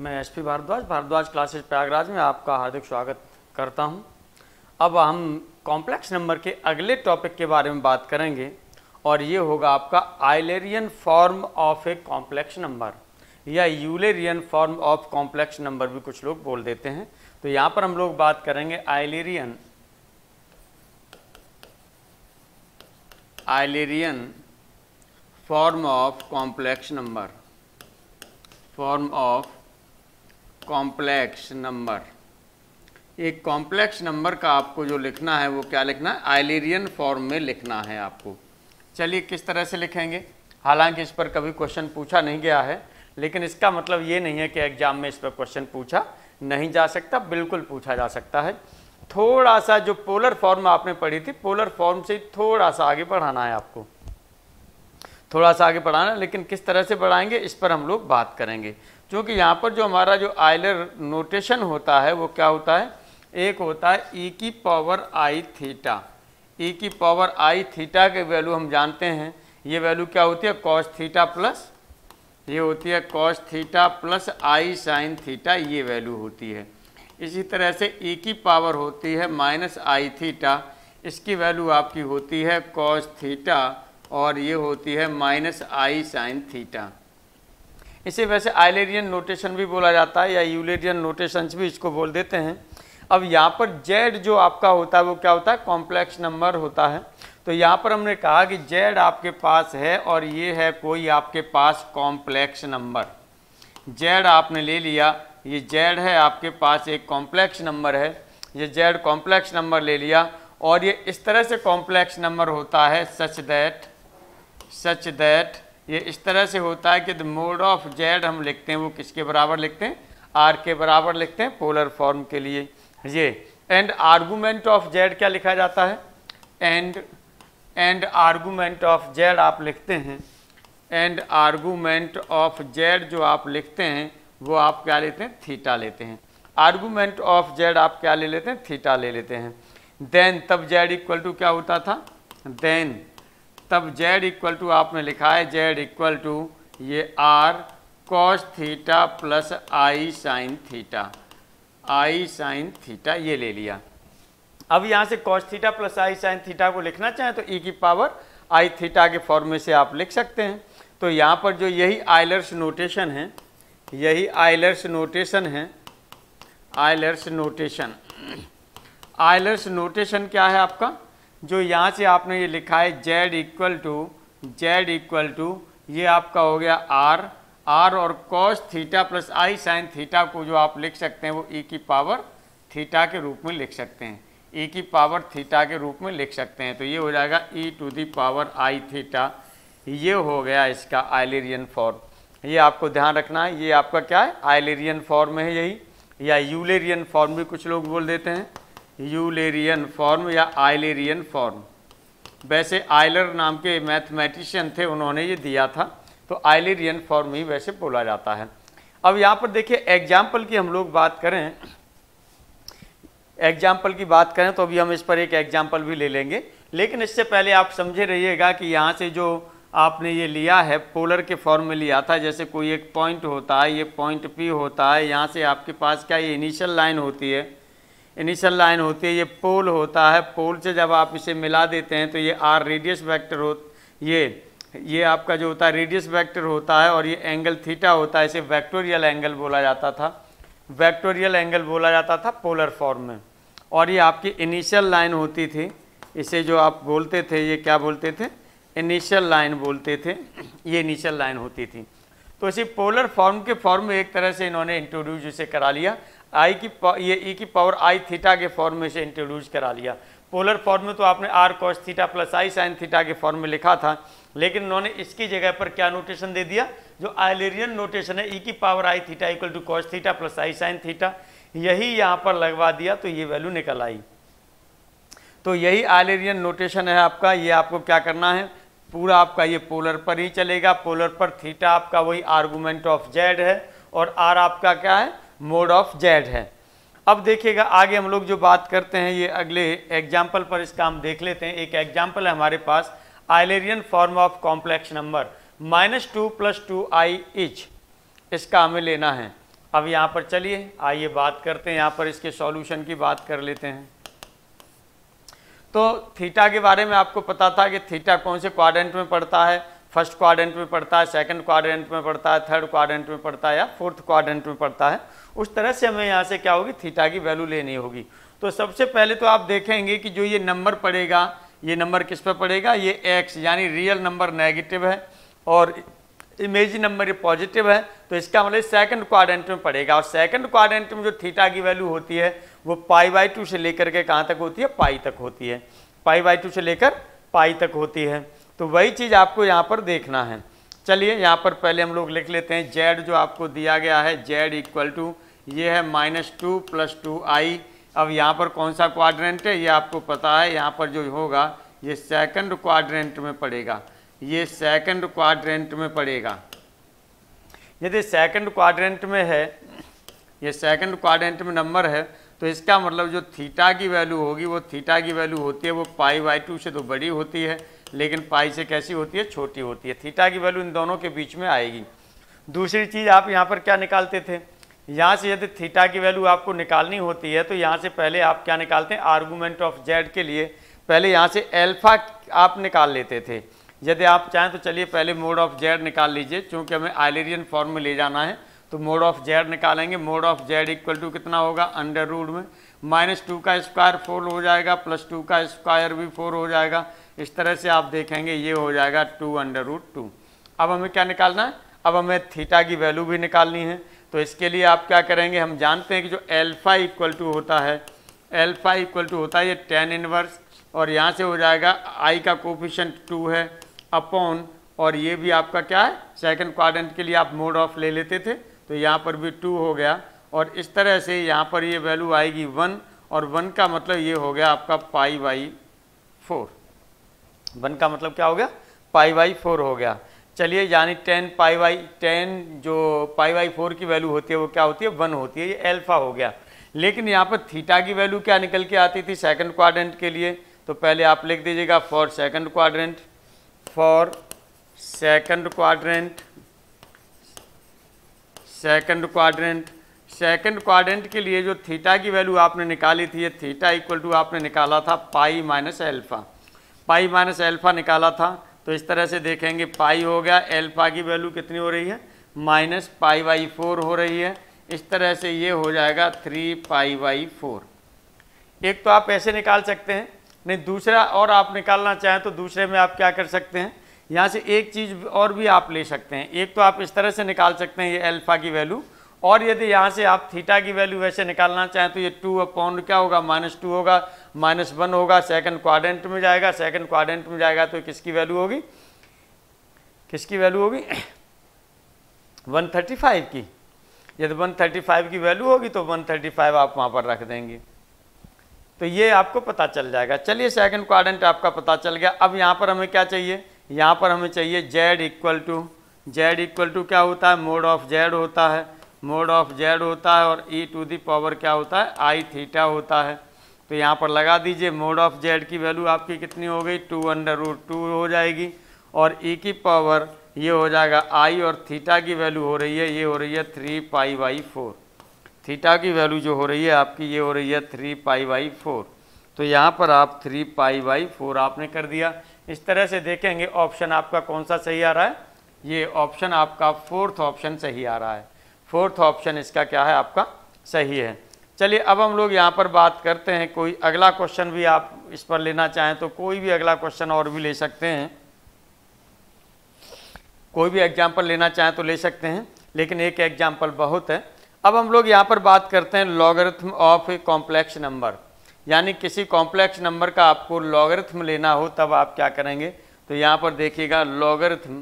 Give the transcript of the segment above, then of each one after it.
मैं SP Bhardwaj classes Prayagraj में आपका हार्दिक स्वागत करता हूं। अब हम कॉम्प्लेक्स नंबर के अगले टॉपिक के बारे में बात करेंगे और ये होगा आपका Eulerian form of a complex number या Eulerian form of complex number भी कुछ लोग बोल देते हैं। तो यहाँ पर हम लोग बात करेंगे Eulerian form of complex number, form of complex number. एक कॉम्प्लेक्स नंबर का आपको जो लिखना है वो क्या लिखना है, आइलेरियन फॉर्म में लिखना है आपको। चलिए किस तरह से लिखेंगे, हालांकि इस पर कभी क्वेश्चन पूछा नहीं गया है, लेकिन इसका मतलब ये नहीं है कि एग्जाम में इस पर क्वेश्चन पूछा नहीं जा सकता, बिल्कुल पूछा जा सकता है। थोड़ा सा जो पोलर फॉर्म आपने पढ़ी थी, पोलर फॉर्म से थोड़ा सा आगे बढ़ाना है आपको, थोड़ा सा आगे बढ़ाना है, लेकिन किस तरह से बढ़ाएंगे इस पर हम लोग बात करेंगे। क्योंकि यहाँ पर जो हमारा जो आइलर नोटेशन होता है वो क्या होता है, एक होता है e की पावर आई थीटा। e की पावर आई थीटा के वैल्यू हम जानते हैं, ये वैल्यू क्या होती है, कॉस थीटा प्लस, ये होती है cos theta plus i sine theta, ये वैल्यू होती है। इसी तरह से e की पावर होती है माइनस आई थीटा, इसकी वैल्यू आपकी होती है कॉस थीटा और ये होती है माइनस आई साइन थीटा। इसे वैसे आइलेरियन नोटेशन भी बोला जाता है या यूलेरियन नोटेशंस भी इसको बोल देते हैं। अब यहाँ पर जेड जो आपका होता है वो क्या होता है, कॉम्प्लेक्स नंबर होता है। तो यहाँ पर हमने कहा कि जेड आपके पास है और ये है कोई आपके पास कॉम्प्लेक्स नंबर। जेड आपने ले लिया, ये जेड है आपके पास एक कॉम्प्लेक्स नंबर है, ये जेड कॉम्प्लेक्स नंबर ले लिया और ये इस तरह से कॉम्प्लेक्स नंबर होता है सच दैट ये इस तरह से होता है कि द मोड ऑफ जेड हम लिखते हैं वो किसके बराबर लिखते हैं, आर के बराबर लिखते हैं पोलर फॉर्म के लिए ये। एंड आर्गूमेंट ऑफ जेड क्या लिखा जाता है, एंड आर्गूमेंट ऑफ जेड आप लिखते हैं, एंड आर्गूमेंट ऑफ जेड जो आप लिखते हैं वो आप क्या लेते हैं, थीटा लेते हैं। आर्गूमेंट ऑफ जेड आप क्या ले लेते हैं, थीटा ले लेते हैं। देन तब जेड इक्वल टू क्या होता था, देन तब जेड इक्वल टू आपने लिखा है जेड इक्वल टू ये r cos theta plus i sine theta, i sine theta ये ले लिया। अब यहाँ से cos theta plus i sine theta को लिखना चाहें तो ई की पावर आई थीटा के फॉर्म में से आप लिख सकते हैं। तो यहाँ पर जो यही आइलर्स नोटेशन है, यही आइलर्स नोटेशन है, आइलर्स नोटेशन क्या है आपका, जो यहाँ से आपने ये लिखा है जेड इक्वल टू ये आपका हो गया आर और cos theta plus i sine theta को जो आप लिख सकते हैं वो ई की पावर थीटा के रूप में लिख सकते हैं, ई की पावर थीटा के रूप में लिख सकते हैं। तो ये हो जाएगा e to the power i theta, ये हो गया इसका आइलेरियन फॉर्म। ये आपको ध्यान रखना है, ये आपका क्या है, आइलेरियन फॉर्म है यही, या यूलेरियन फॉर्म भी कुछ लोग बोल देते हैं, यूलेरियन फॉर्म या आइलेरियन फॉर्म। वैसे आइलर नाम के मैथमेटिशियन थे, उन्होंने ये दिया था, तो आइलेरियन फॉर्म ही वैसे बोला जाता है। अब यहाँ पर देखिए एग्जाम्पल की हम लोग बात करें, एग्जाम्पल की बात करें तो अभी हम इस पर एक एग्जाम्पल भी ले लेंगे, लेकिन इससे पहले आप समझे रहिएगा कि यहाँ से जो आपने ये लिया है पोलर के फॉर्म में लिया था, जैसे कोई एक पॉइंट होता है, ये पॉइंट पी होता है, यहाँ से आपके पास क्या ये इनिशियल लाइन होती है, इनिशियल लाइन होती है, ये पोल होता है, पोल से जब आप इसे मिला देते हैं तो ये आर रेडियस वेक्टर हो, ये आपका जो होता है रेडियस वेक्टर होता है और ये एंगल थीटा होता है, इसे वेक्टोरियल एंगल बोला जाता था, वेक्टोरियल एंगल बोला जाता था पोलर फॉर्म में। और ये आपकी इनिशियल लाइन होती थी, इसे जो आप बोलते थे ये क्या बोलते थे, इनिशियल लाइन बोलते थे, ये इनिशियल लाइन होती थी। तो इसी पोलर फॉर्म के फॉर्म में एक तरह से इन्होंने इंट्रोड्यूस इसे करा लिया, ये ई की पावर आई थीटा के फॉर्म में से इंट्रोड्यूस करा लिया। पोलर फॉर्म में तो आपने r cos theta plus i sine theta के फॉर्म में लिखा था, लेकिन उन्होंने इसकी जगह पर क्या नोटेशन दे दिया, जो आइलेरियन नोटेशन है, ई की power i theta equal to cos theta plus i sine theta, यही यहाँ पर लगवा दिया तो ये वैल्यू निकल आई। तो यही आइलेरियन नोटेशन है आपका। ये आपको क्या करना है, पूरा आपका ये पोलर पर ही चलेगा, पोलर पर थीटा आपका वही आर्गूमेंट ऑफ जेड है और आर आपका क्या है, मोड ऑफ जेड है। अब देखिएगा आगे हम लोग जो बात करते हैं ये अगले एग्जाम्पल पर इसका हम देख लेते हैं। एक एग्जाम्पल है हमारे पास, Eulerian form of complex number -2 + 2i इच, इसका हमें लेना है। अब यहाँ पर चलिए आइए बात करते हैं, यहाँ पर इसके सॉल्यूशन की बात कर लेते हैं। तो थीटा के बारे में आपको पता था कि थीटा कौन से क्वाड्रेंट में पड़ता है, फर्स्ट क्वाड्रेंट में पड़ता है, सेकंड क्वाड्रेंट में पड़ता है, थर्ड क्वाड्रेंट में पड़ता है या फोर्थ क्वाड्रेंट में पड़ता है। उस तरह से हमें यहाँ से क्या होगी, थीटा की वैल्यू लेनी होगी। तो सबसे पहले तो आप देखेंगे कि जो ये नंबर पड़ेगा, ये नंबर किस पर पड़ेगा, ये x यानी रियल नंबर नेगेटिव है और इमेज नंबर ये पॉजिटिव है, तो इसका मतलब सेकंड क्वाड्रेंट में पड़ेगा। और सेकंड क्वाड्रेंट में जो थीटा की वैल्यू होती है वो π/2 से लेकर के कहाँ तक होती है, पाई तक होती है, π/2 से लेकर पाई तक होती है। तो वही चीज़ आपको यहाँ पर देखना है। चलिए यहाँ पर पहले हम लोग लिख लेते हैं z जो आपको दिया गया है, z इक्वल टू ये है -2 + 2i। अब यहाँ पर कौन सा क्वाड्रेंट है ये आपको पता है, यहाँ पर जो होगा ये सेकंड क्वाड्रेंट में पड़ेगा, ये सेकंड क्वाड्रेंट में पड़ेगा। यदि सेकंड क्वाड्रेंट में है, ये सेकंड क्वाड्रेंट में नंबर है, तो इसका मतलब जो थीटा की वैल्यू होगी वो थीटा की वैल्यू होती है वो π/2 से तो बड़ी होती है, लेकिन पाई से कैसी होती है, छोटी होती है। थीटा की वैल्यू इन दोनों के बीच में आएगी। दूसरी चीज़ आप यहाँ पर क्या निकालते थे, यहाँ से यदि थीटा की वैल्यू आपको निकालनी होती है तो यहाँ से पहले आप क्या निकालते हैं, आर्गूमेंट ऑफ z के लिए पहले यहाँ से एल्फा आप निकाल लेते थे। यदि आप चाहें तो चलिए पहले मोड ऑफ z निकाल लीजिए, क्योंकि हमें आइलेरियन फॉर्म में ले जाना है। तो मोड ऑफ z निकालेंगे, mod of z equal to कितना होगा, अंडर रूट में -2 का स्क्वायर 4 हो जाएगा, +2 का स्क्वायर भी 4 हो जाएगा। इस तरह से आप देखेंगे ये हो जाएगा 2√2। अब हमें क्या निकालना है, अब हमें थीटा की वैल्यू भी निकालनी है। तो इसके लिए आप क्या करेंगे, हम जानते हैं कि जो एल्फा इक्वल टू होता है, एल्फा इक्वल टू होता है ये tan इनवर्स, और यहाँ से हो जाएगा i का कोफिशिएंट 2 है अपॉन, और ये भी आपका क्या है, सेकंड क्वाड्रेंट के लिए आप मोड ऑफ ले लेते थे तो यहाँ पर भी 2 हो गया। और इस तरह से यहाँ पर ये वैल्यू आएगी 1, और 1 का मतलब ये हो गया आपका π/4। 1 का मतलब क्या हो गया, π/4 हो गया। चलिए यानी 10 जो π/4 की वैल्यू होती है वो क्या होती है, 1 होती है, ये एल्फा हो गया। लेकिन यहाँ पर थीटा की वैल्यू क्या निकल के आती थी सेकंड क्वाड्रेंट के लिए, तो पहले आप लिख दीजिएगा for second quadrant, for second quadrant, second quadrant के लिए जो थीटा की वैल्यू आपने निकाली थी, ये थीटा इक्वल टू आपने निकाला था π-α, π-α निकाला था। तो इस तरह से देखेंगे पाई हो गया, एल्फा की वैल्यू कितनी हो रही है, -π/4 हो रही है। इस तरह से ये हो जाएगा 3π/4। एक तो आप ऐसे निकाल सकते हैं, नहीं दूसरा और आप निकालना चाहें तो दूसरे में आप क्या कर सकते हैं, यहाँ से एक चीज़ और भी आप ले सकते हैं। एक तो आप इस तरह से निकाल सकते हैं ये एल्फा की वैल्यू, और यदि यहाँ से आप थीटा की वैल्यू वैसे निकालना चाहें तो ये 2 क्या होगा, -2 होगा, -1 होगा, सेकंड क्वाड्रेंट में जाएगा, सेकंड क्वाड्रेंट में जाएगा तो किसकी वैल्यू होगी, किसकी वैल्यू होगी 135 की। यदि 135 की वैल्यू होगी तो 135 आप वहाँ पर रख देंगे, तो ये आपको पता चल जाएगा। चलिए सेकंड क्वाड्रेंट आपका पता चल गया। अब यहाँ पर हमें क्या चाहिए, यहाँ पर हमें चाहिए z इक्वल टू क्या होता है, मोड ऑफ z होता है, मोड ऑफ z होता है, और e⁻ क्या होता है, i थीटा होता है। तो यहाँ पर लगा दीजिए, मोड ऑफ z की वैल्यू आपकी कितनी हो गई, 2√2 हो जाएगी, और e⁻ ये हो जाएगा i, और थीटा की वैल्यू हो रही है, ये हो रही है 3π/4। थीटा की वैल्यू जो हो रही है आपकी ये हो रही है 3π/4। तो यहाँ पर आप 3π/4 आपने कर दिया। इस तरह से देखेंगे ऑप्शन आपका कौन सा सही आ रहा है, ये ऑप्शन आपका फोर्थ ऑप्शन सही आ रहा है। फोर्थ ऑप्शन इसका क्या है, आपका सही है। चलिए अब हम लोग यहाँ पर बात करते हैं, कोई अगला क्वेश्चन भी आप इस पर लेना चाहें तो कोई भी अगला क्वेश्चन और भी ले सकते हैं, कोई भी एग्जाम्पल लेना चाहें तो ले सकते हैं, लेकिन एक एग्जाम्पल बहुत है। अब हम लोग यहाँ पर बात करते हैं logarithm of a complex number, यानी किसी कॉम्प्लेक्स नंबर का आपको लॉगरिथम लेना हो तब आप क्या करेंगे। तो यहाँ पर देखिएगा लॉगरिथम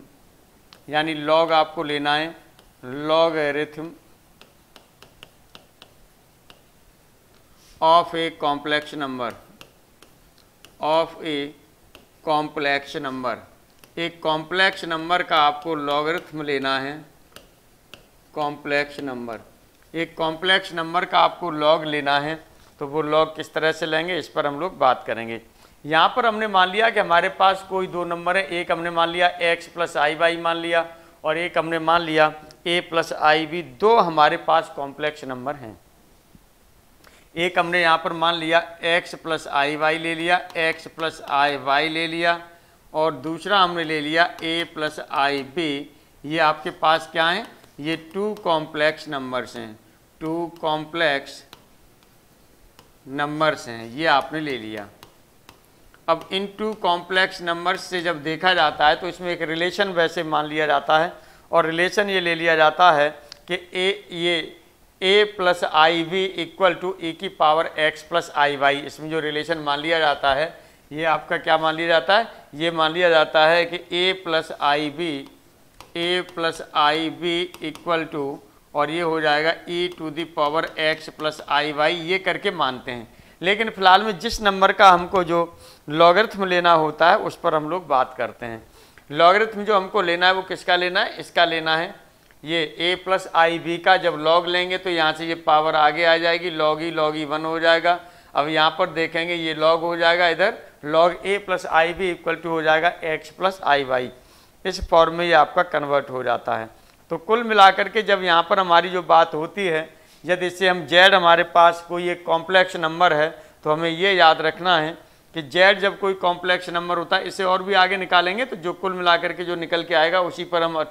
यानी लॉग आपको लेना है, logarithm of a complex number, of a complex number. एक कॉम्प्लेक्स नंबर का आपको लॉगरिथम लेना है, कॉम्प्लेक्स नंबर, एक कॉम्प्लेक्स नंबर का आपको लॉग लेना है। तो वो लॉग किस तरह से लेंगे इस पर हम लोग बात करेंगे। यहाँ पर हमने मान लिया कि हमारे पास कोई दो नंबर है, एक हमने मान लिया x + i/, मान लिया, और एक हमने मान लिया a प्लस आई बी, दो हमारे पास कॉम्प्लेक्स नंबर हैं। एक हमने यहाँ पर मान लिया x प्लस आई वाई ले लिया, x प्लस आई वाई ले लिया, और दूसरा हमने ले लिया a प्लस आई बी। ये आपके पास क्या है, ये टू कॉम्प्लेक्स नंबर्स हैं, टू कॉम्प्लेक्स नंबर्स हैं, ये आपने ले लिया। अब इन टू कॉम्प्लेक्स नंबर्स से जब देखा जाता है तो इसमें एक रिलेशन वैसे मान लिया जाता है, और रिलेशन ये ले लिया जाता है कि a plus i b equal to e की power x plus i y. इसमें जो रिलेशन मान लिया जाता है ये आपका क्या मान लिया जाता है, ये मान लिया जाता है कि a plus i b equal to, और ये हो जाएगा e to the power x plus i y, ये करके मानते हैं। लेकिन फ़िलहाल में जिस नंबर का हमको जो लॉगरिथम लेना होता है उस पर हम लोग बात करते हैं। लॉगरिथम जो हमको लेना है वो किसका लेना है, इसका लेना है, ये a प्लस आई बी का। जब लॉग लेंगे तो यहाँ से ये पावर आगे आ जाएगी, लॉग ई 1 हो जाएगा। अब यहाँ पर देखेंगे ये लॉग हो जाएगा, इधर log a plus i b equal to हो जाएगा x प्लस आई वाई। इस फॉर्म में ये आपका कन्वर्ट हो जाता है। तो कुल मिलाकर के जब यहाँ पर हमारी जो बात होती है, यदि इससे हम z हमारे पास कोई एक कॉम्प्लेक्स नंबर है तो हमें ये याद रखना है कि z जब कोई कॉम्प्लेक्स नंबर होता है, इसे और भी आगे निकालेंगे तो जो कुल मिलाकर के जो निकल के आएगा उसी पर हम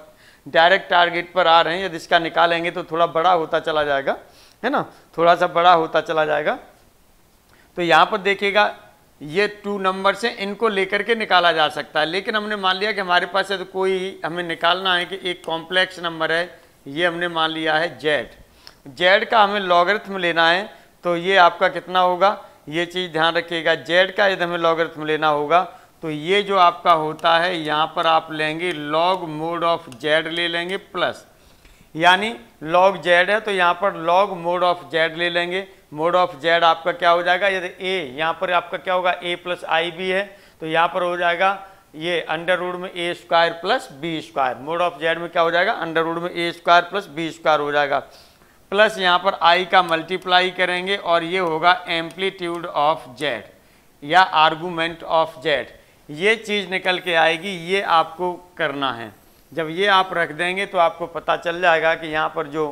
डायरेक्ट टारगेट पर आ रहे हैं। यदि इसका निकालेंगे तो थोड़ा बड़ा होता चला जाएगा, है ना, थोड़ा सा बड़ा होता चला जाएगा। तो यहाँ पर देखिएगा ये टू नंबर से इनको लेकर के निकाला जा सकता है, लेकिन हमने मान लिया कि हमारे पास है तो कोई हमें निकालना है कि एक कॉम्प्लेक्स नंबर है, ये हमने मान लिया है z का हमें लॉगरिथम लेना है। तो ये आपका कितना होगा, ये चीज़ ध्यान रखिएगा, z का यदि हमें लॉगरिथम लेना होगा तो ये जो आपका होता है यहाँ पर आप लेंगे लॉग मोड ऑफ z ले लेंगे प्लस, यानी लॉग z है तो यहाँ पर लॉग मोड ऑफ z ले लेंगे। मोड ऑफ z आपका क्या हो जाएगा, यदि a यहाँ पर आपका क्या होगा a प्लस आई बी है तो यहाँ पर हो जाएगा ये अंडर रूट में a square plus b square. Mod of z में क्या हो जाएगा, अंडर रूट में a square plus b square हो जाएगा, प्लस यहाँ पर i का मल्टीप्लाई करेंगे और ये होगा एम्पलीट्यूड ऑफ z या आर्गूमेंट ऑफ z। ये चीज़ निकल के आएगी, ये आपको करना है। जब ये आप रख देंगे तो आपको पता चल जाएगा कि यहाँ पर जो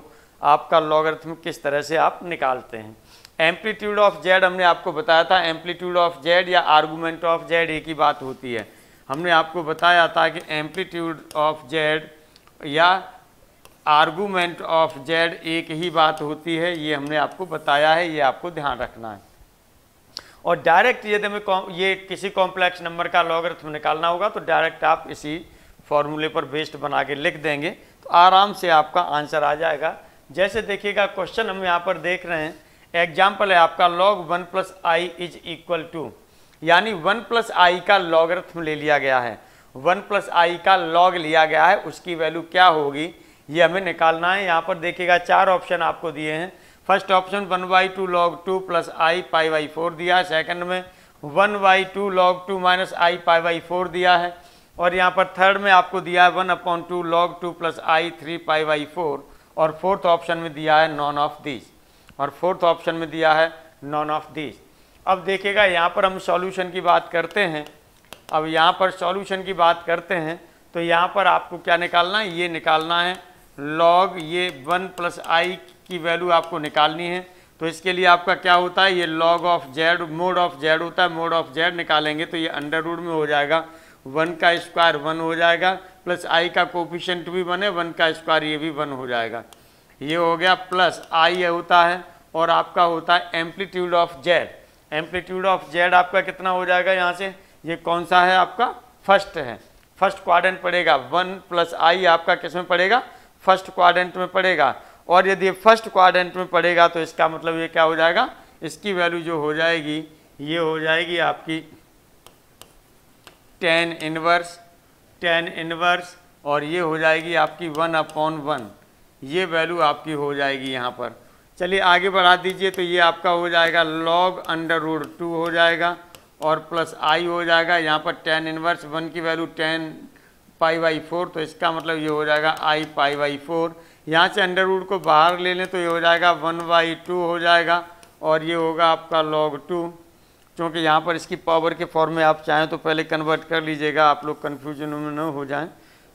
आपका लॉगरिथम किस तरह से आप निकालते हैं। एम्पलीट्यूड ऑफ z हमने आपको बताया था, एम्पलीट्यूड ऑफ z या आर्गूमेंट ऑफ z एक ही बात होती है। हमने आपको बताया था कि एम्पलीट्यूड ऑफ z या आर्गूमेंट ऑफ z एक ही बात होती है, ये हमने आपको बताया है, ये आपको ध्यान रखना है। और डायरेक्ट यदि हमें ये किसी कॉम्प्लेक्स नंबर का लॉगरिथम निकालना होगा तो डायरेक्ट आप इसी फॉर्मूले पर बेस्ड बना के लिख देंगे तो आराम से आपका आंसर आ जाएगा। जैसे देखिएगा क्वेश्चन हम यहाँ पर देख रहे हैं, एग्जाम्पल है आपका log 1 plus I is equal to, यानी 1 प्लस आई का लॉगरिथम ले लिया गया है, 1 प्लस आई का लॉग लिया गया है, उसकी वैल्यू क्या होगी ये हमें निकालना है। यहाँ पर देखिएगा चार ऑप्शन आपको दिए हैं। First option 1/2 log 2 plus I pi by 4 दिया है, सेकंड में 1/2 log 2 minus I pi by 4 दिया है, और यहाँ पर थर्ड में आपको दिया है 1/2 log 2 plus I 3 pi by 4, और फोर्थ ऑप्शन में दिया है नॉन ऑफ दिस, और फोर्थ ऑप्शन में दिया है नॉन ऑफ दिस। अब देखिएगा यहाँ पर हम सॉल्यूशन की बात करते हैं। अब यहाँ पर सॉल्यूशन की बात करते हैं तो यहाँ पर आपको क्या निकालना है, ये निकालना है लॉग ये 1 प्लस आई की वैल्यू आपको निकालनी है। तो इसके लिए आपका क्या होता है, ये log of Z mode of Z होता है, मोड ऑफ जेड निकालेंगे तो ये अंडर रूट में हो जाएगा 1 का स्क्वायर 1 हो जाएगा, प्लस आई का कोफिशिएंट भी 1 है, 1 का स्क्वायर ये भी 1 हो जाएगा, ये हो गया, प्लस आई होता है और आपका होता है amplitude of Z. Amplitude of Z आपका कितना हो जाएगा, यहाँ से ये कौन सा है आपका फर्स्ट है, फर्स्ट क्वाड्रेंट पड़ेगा, 1 प्लस आई आपका किस में पड़ेगा, फर्स्ट क्वाड्रेंट में पड़ेगा। और यदि फर्स्ट क्वाड्रेंट में पड़ेगा तो इसका मतलब ये क्या हो जाएगा, इसकी वैल्यू जो हो जाएगी ये हो जाएगी आपकी tan इनवर्स और ये हो जाएगी आपकी 1/1, ये वैल्यू आपकी हो जाएगी यहाँ पर। चलिए आगे बढ़ा दीजिए तो ये आपका हो जाएगा log अंडर रूट 2 हो जाएगा और प्लस आई हो जाएगा, यहाँ पर tan इनवर्स 1 की वैल्यू tan पाई बाई 4, तो इसका मतलब ये हो जाएगा आई पाई बाई 4। यहाँ से अंडर रूट को बाहर ले लें तो ये हो जाएगा 1/2 हो जाएगा और ये होगा आपका log 2। क्योंकि यहाँ पर इसकी पावर के फॉर्म में आप चाहें तो पहले कन्वर्ट कर लीजिएगा, आप लोग कन्फ्यूजन में न हो जाएं।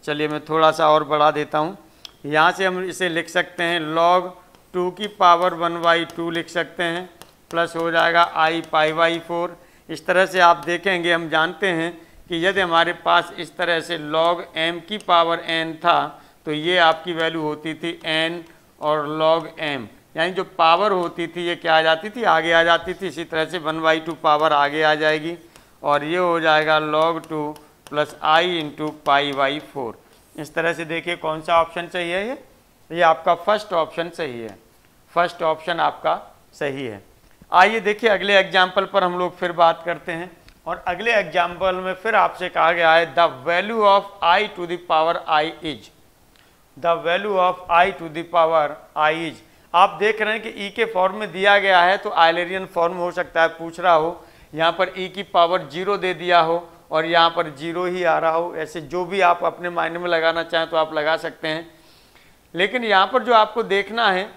चलिए मैं थोड़ा सा और बढ़ा देता हूँ। यहाँ से हम इसे लिख सकते हैं log 2 की पावर 1/2 लिख सकते हैं, प्लस हो जाएगा I π/4। इस तरह से आप देखेंगे, हम जानते हैं कि यदि हमारे पास इस तरह से log m की पावर n था तो ये आपकी वैल्यू होती थी n और log m, यानी जो पावर होती थी ये क्या आ जाती थी, आगे आ जाती थी। इसी तरह से 1/2 पावर आगे आ जाएगी और ये हो जाएगा log 2 प्लस I इंटू π/4। इस तरह से देखिए कौन सा ऑप्शन सही है, ये आपका फर्स्ट ऑप्शन सही है, फर्स्ट ऑप्शन आपका सही है। आइए देखिए अगले एग्जाम्पल पर हम लोग फिर बात करते हैं, और अगले एग्जाम्पल में फिर आपसे कहा गया है the value of I to the power I is, the value of I to the power I is. आप देख रहे हैं कि E के फॉर्म में दिया गया है तो आइलेरियन फॉर्म हो सकता है, पूछ रहा हो यहाँ पर E की पावर 0 दे दिया हो और यहाँ पर 0 ही आ रहा हो, ऐसे जो भी आप अपने माइंड में लगाना चाहें तो आप लगा सकते हैं। लेकिन यहाँ पर जो आपको देखना है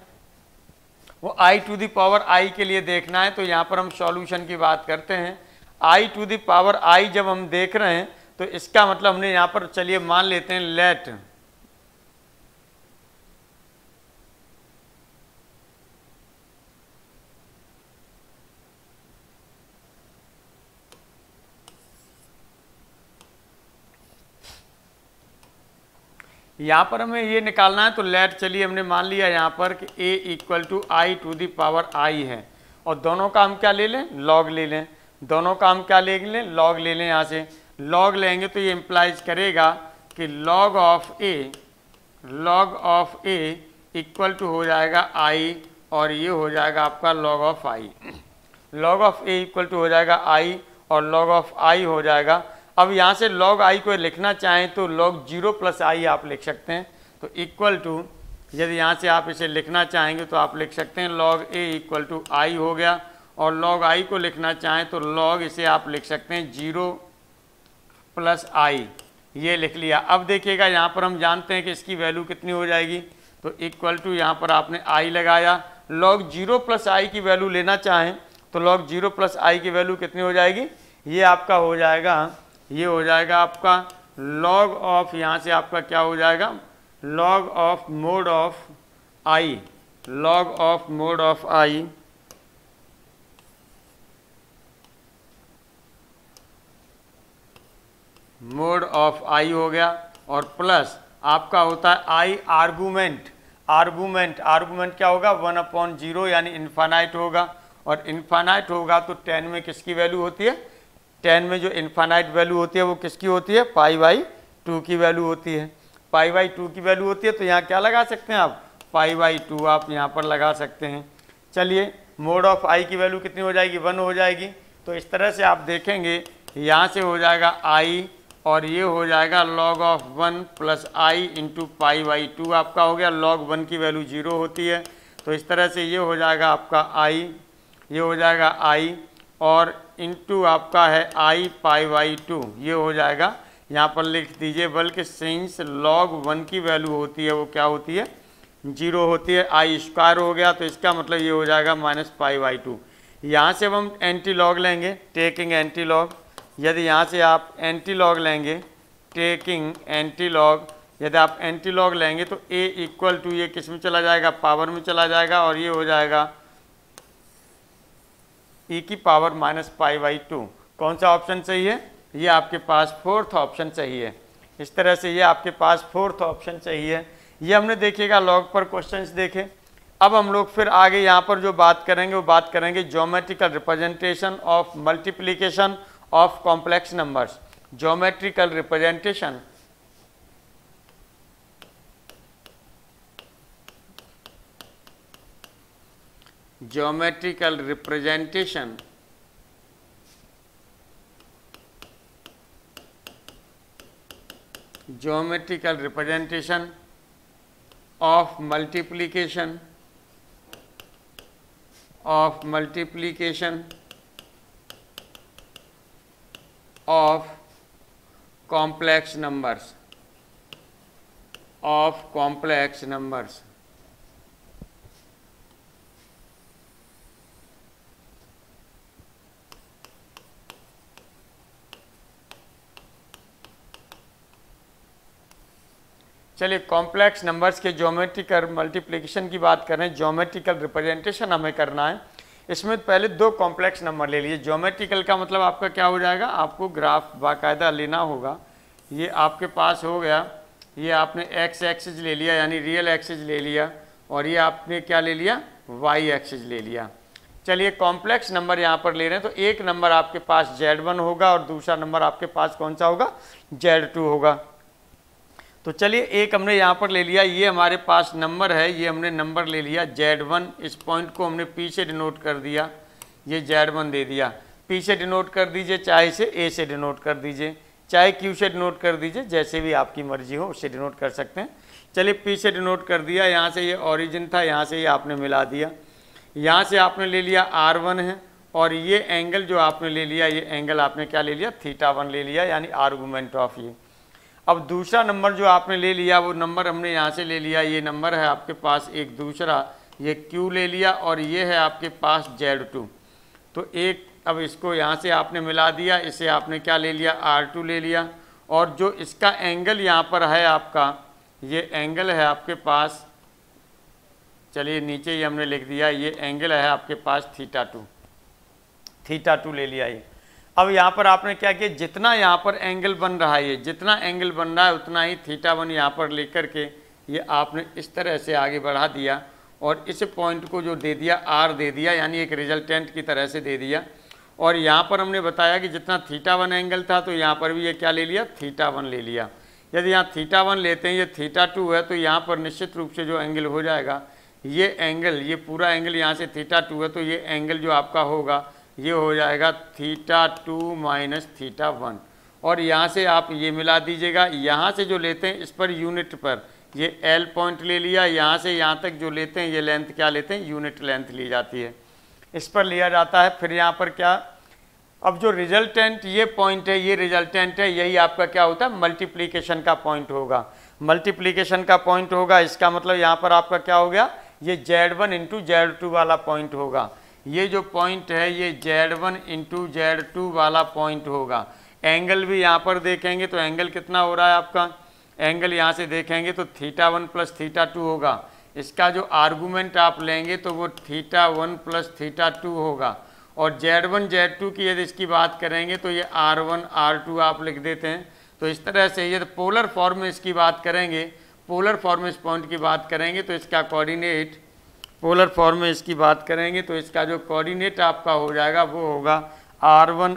वो I to the power I के लिए देखना है, तो यहाँ पर हम सॉल्यूशन की बात करते हैं। I to the power I जब हम देख रहे हैं तो इसका मतलब हमने यहाँ पर, चलिए मान लेते हैं लेट यहाँ पर हमें ये निकालना है, तो लेट चलिए हमने मान लिया यहाँ पर कि a equal to I to the power I है, और दोनों का हम क्या ले लें, लॉग ले लें, दोनों का हम क्या ले लें, लॉग ले लें। यहाँ से लॉग लेंगे तो ये इम्प्लाइज करेगा कि log of a equal to हो जाएगा I, और ये हो जाएगा आपका log of I, log of a equal to हो जाएगा I और लॉग ऑफ I हो जाएगा। अब यहाँ से log I को लिखना चाहें तो log 0 प्लस I आप लिख सकते हैं, तो इक्वल टू, यदि यहाँ से आप इसे लिखना चाहेंगे तो आप लिख सकते हैं log a equal to I हो गया, और log I को लिखना चाहें तो log इसे आप लिख सकते हैं 0 प्लस I, ये लिख लिया। अब देखिएगा यहाँ पर हम जानते हैं कि इसकी वैल्यू कितनी हो जाएगी, तो इक्वल टू यहाँ पर आपने I लगाया, log 0 प्लस I की वैल्यू लेना चाहें तो log 0 प्लस I की वैल्यू कितनी हो जाएगी, ये आपका हो जाएगा, ये हो जाएगा आपका log ऑफ, यहाँ से आपका क्या हो जाएगा, log of mode of I, log of mode of I mode of I हो गया, और प्लस आपका होता है I आर्गूमेंट, आर्गूमेंट क्या होगा, 1/0 यानी इन्फानाइट होगा, और इन्फानाइट होगा तो 10 में किसकी वैल्यू होती है, 10 में जो इन्फानाइट वैल्यू होती है वो किसकी होती है, π/2 की वैल्यू होती है, π/2 की वैल्यू होती है। तो यहाँ क्या लगा सकते हैं आप, π/2 आप यहाँ पर लगा सकते हैं। चलिए मोड ऑफ I की वैल्यू कितनी हो जाएगी, 1 हो जाएगी। तो इस तरह से आप देखेंगे यहाँ से हो जाएगा I, और ये हो जाएगा log of 1 plus I into π/2 आपका हो गया, log 1 की वैल्यू 0 होती है, तो इस तरह से ये हो जाएगा आपका I, ये हो जाएगा I, और इंटू आपका है I π/2, ये हो जाएगा, यहाँ पर लिख दीजिए, बल्कि सिंस log 1 की वैल्यू होती है वो क्या होती है, 0 होती है, I स्क्वायर हो गया, तो इसका मतलब ये हो जाएगा माइनस π/2। यहाँ से हम एंटी लॉग लेंगे, टेकिंग एंटी लॉग, यदि यहाँ से आप एंटी लॉग लेंगे, टेकिंग एंटी लॉग, यदि आप एंटी लॉग लेंगे तो a इक्वल टू, ये किस में चला जाएगा, पावर में चला जाएगा, और ये हो जाएगा e की पावर माइनस π/2। कौन सा ऑप्शन सही है, ये आपके पास फोर्थ ऑप्शन सही है। इस तरह से ये आपके पास फोर्थ ऑप्शन सही है। ये हमने देखिएगा लॉग पर क्वेश्चंस देखे। अब हम लोग फिर आगे यहाँ पर जो बात करेंगे वो बात करेंगे geometrical representation of multiplication of complex numbers, geometrical representation geometrical representation of multiplication of complex numbers, चलिए कॉम्प्लेक्स नंबर्स के ज्योमेट्रिकल मल्टीप्लिकेशन की बात करें, ज्योमेट्रिकल रिप्रेजेंटेशन हमें करना है। इसमें पहले दो कॉम्प्लेक्स नंबर ले लीजिए। ज्योमेट्रिकल का मतलब आपका क्या हो जाएगा, आपको ग्राफ बाकायदा लेना होगा। ये आपके पास हो गया, ये आपने एक्स एक्सिस ले लिया यानी रियल एक्सिस ले लिया, और ये आपने क्या ले लिया, वाई एक्सिस ले लिया। चलिए कॉम्प्लेक्स नंबर यहाँ पर ले रहे हैं, तो एक नंबर आपके पास Z1 होगा और दूसरा नंबर आपके पास कौन सा होगा, Z2 होगा। तो चलिए एक हमने यहाँ पर ले लिया, ये हमारे पास नंबर है, ये हमने नंबर ले लिया Z1। इस पॉइंट को हमने P से डिनोट कर दिया, ये Z1 दे दिया। P से डिनोट कर दीजिए, चाहे इसे A से डिनोट कर दीजिए, चाहे Q से डिनोट कर दीजिए, जैसे भी आपकी मर्जी हो उससे डिनोट कर सकते हैं। चलिए P से डिनोट कर दिया, यहाँ से ये ओरिजिन था, यहाँ से ये आपने मिला दिया। यहाँ से आपने ले लिया R1 है, और ये एंगल जो आपने ले लिया, ये एंगल आपने क्या ले लिया, θ1 ले लिया, यानी आर्गूमेंट ऑफ ये। अब दूसरा नंबर जो आपने ले लिया वो नंबर हमने यहाँ से ले लिया, ये नंबर है आपके पास एक दूसरा, ये Q ले लिया, और ये है आपके पास Z2। तो एक, अब इसको यहाँ से आपने मिला दिया, इसे आपने क्या ले लिया, R2 ले लिया, और जो इसका एंगल यहाँ पर है आपका, ये एंगल है आपके पास, चलिए नीचे ही हमने लिख दिया, ये एंगल है आपके पास θ2 ले लिया ये। अब यहाँ पर आपने क्या किया, जितना यहाँ पर एंगल बन रहा है, ये जितना एंगल बन रहा है उतना ही θ1 यहाँ पर लेकर के ये आपने इस तरह से आगे बढ़ा दिया, और इस पॉइंट को जो दे दिया R दे दिया, यानी एक रिजल्टेंट की तरह से दे दिया। और यहाँ पर हमने बताया कि जितना θ1 एंगल था, तो यहाँ पर भी ये क्या ले लिया, θ1 ले लिया। यदि यहाँ θ1 लेते हैं, ये θ2 है, तो यहाँ पर निश्चित रूप से जो एंगल हो जाएगा, ये एंगल, ये पूरा एंगल यहाँ से θ2 है, तो ये एंगल जो आपका होगा ये हो जाएगा θ2 माइनस θ1। और यहाँ से आप ये मिला दीजिएगा, यहाँ से जो लेते हैं इस पर यूनिट पर ये L पॉइंट ले लिया, यहाँ से यहाँ तक जो लेते हैं ये लेंथ क्या लेते हैं, यूनिट लेंथ ली जाती है, इस पर लिया जाता है। फिर यहाँ पर क्या, अब जो रिजल्टेंट ये पॉइंट है, ये रिजल्टेंट है, यही आपका क्या होता है, मल्टीप्लिकेशन का पॉइंट होगा। मल्टीप्लिकेशन का पॉइंट होगा, इसका मतलब यहाँ पर आपका क्या हो गया, ये Z1 इंटू Z2 वाला पॉइंट होगा। ये जो पॉइंट है ये Z1 इंटू Z2 वाला पॉइंट होगा। एंगल भी यहाँ पर देखेंगे तो एंगल कितना हो रहा है आपका, एंगल यहाँ से देखेंगे तो θ1 प्लस θ2 होगा। इसका जो आर्गूमेंट आप लेंगे तो वो θ1 प्लस θ2 होगा। और Z1 Z2 की यदि इसकी बात करेंगे तो ये R1 R2 आप लिख देते हैं। तो इस तरह से ये पोलर फॉर्म में इसकी बात करेंगे, पोलर फॉर्म में इस पॉइंट की बात करेंगे तो इसका कोऑर्डिनेट, पोलर फॉर्म में इसकी बात करेंगे तो इसका जो कोऑर्डिनेट आपका हो जाएगा वो होगा R1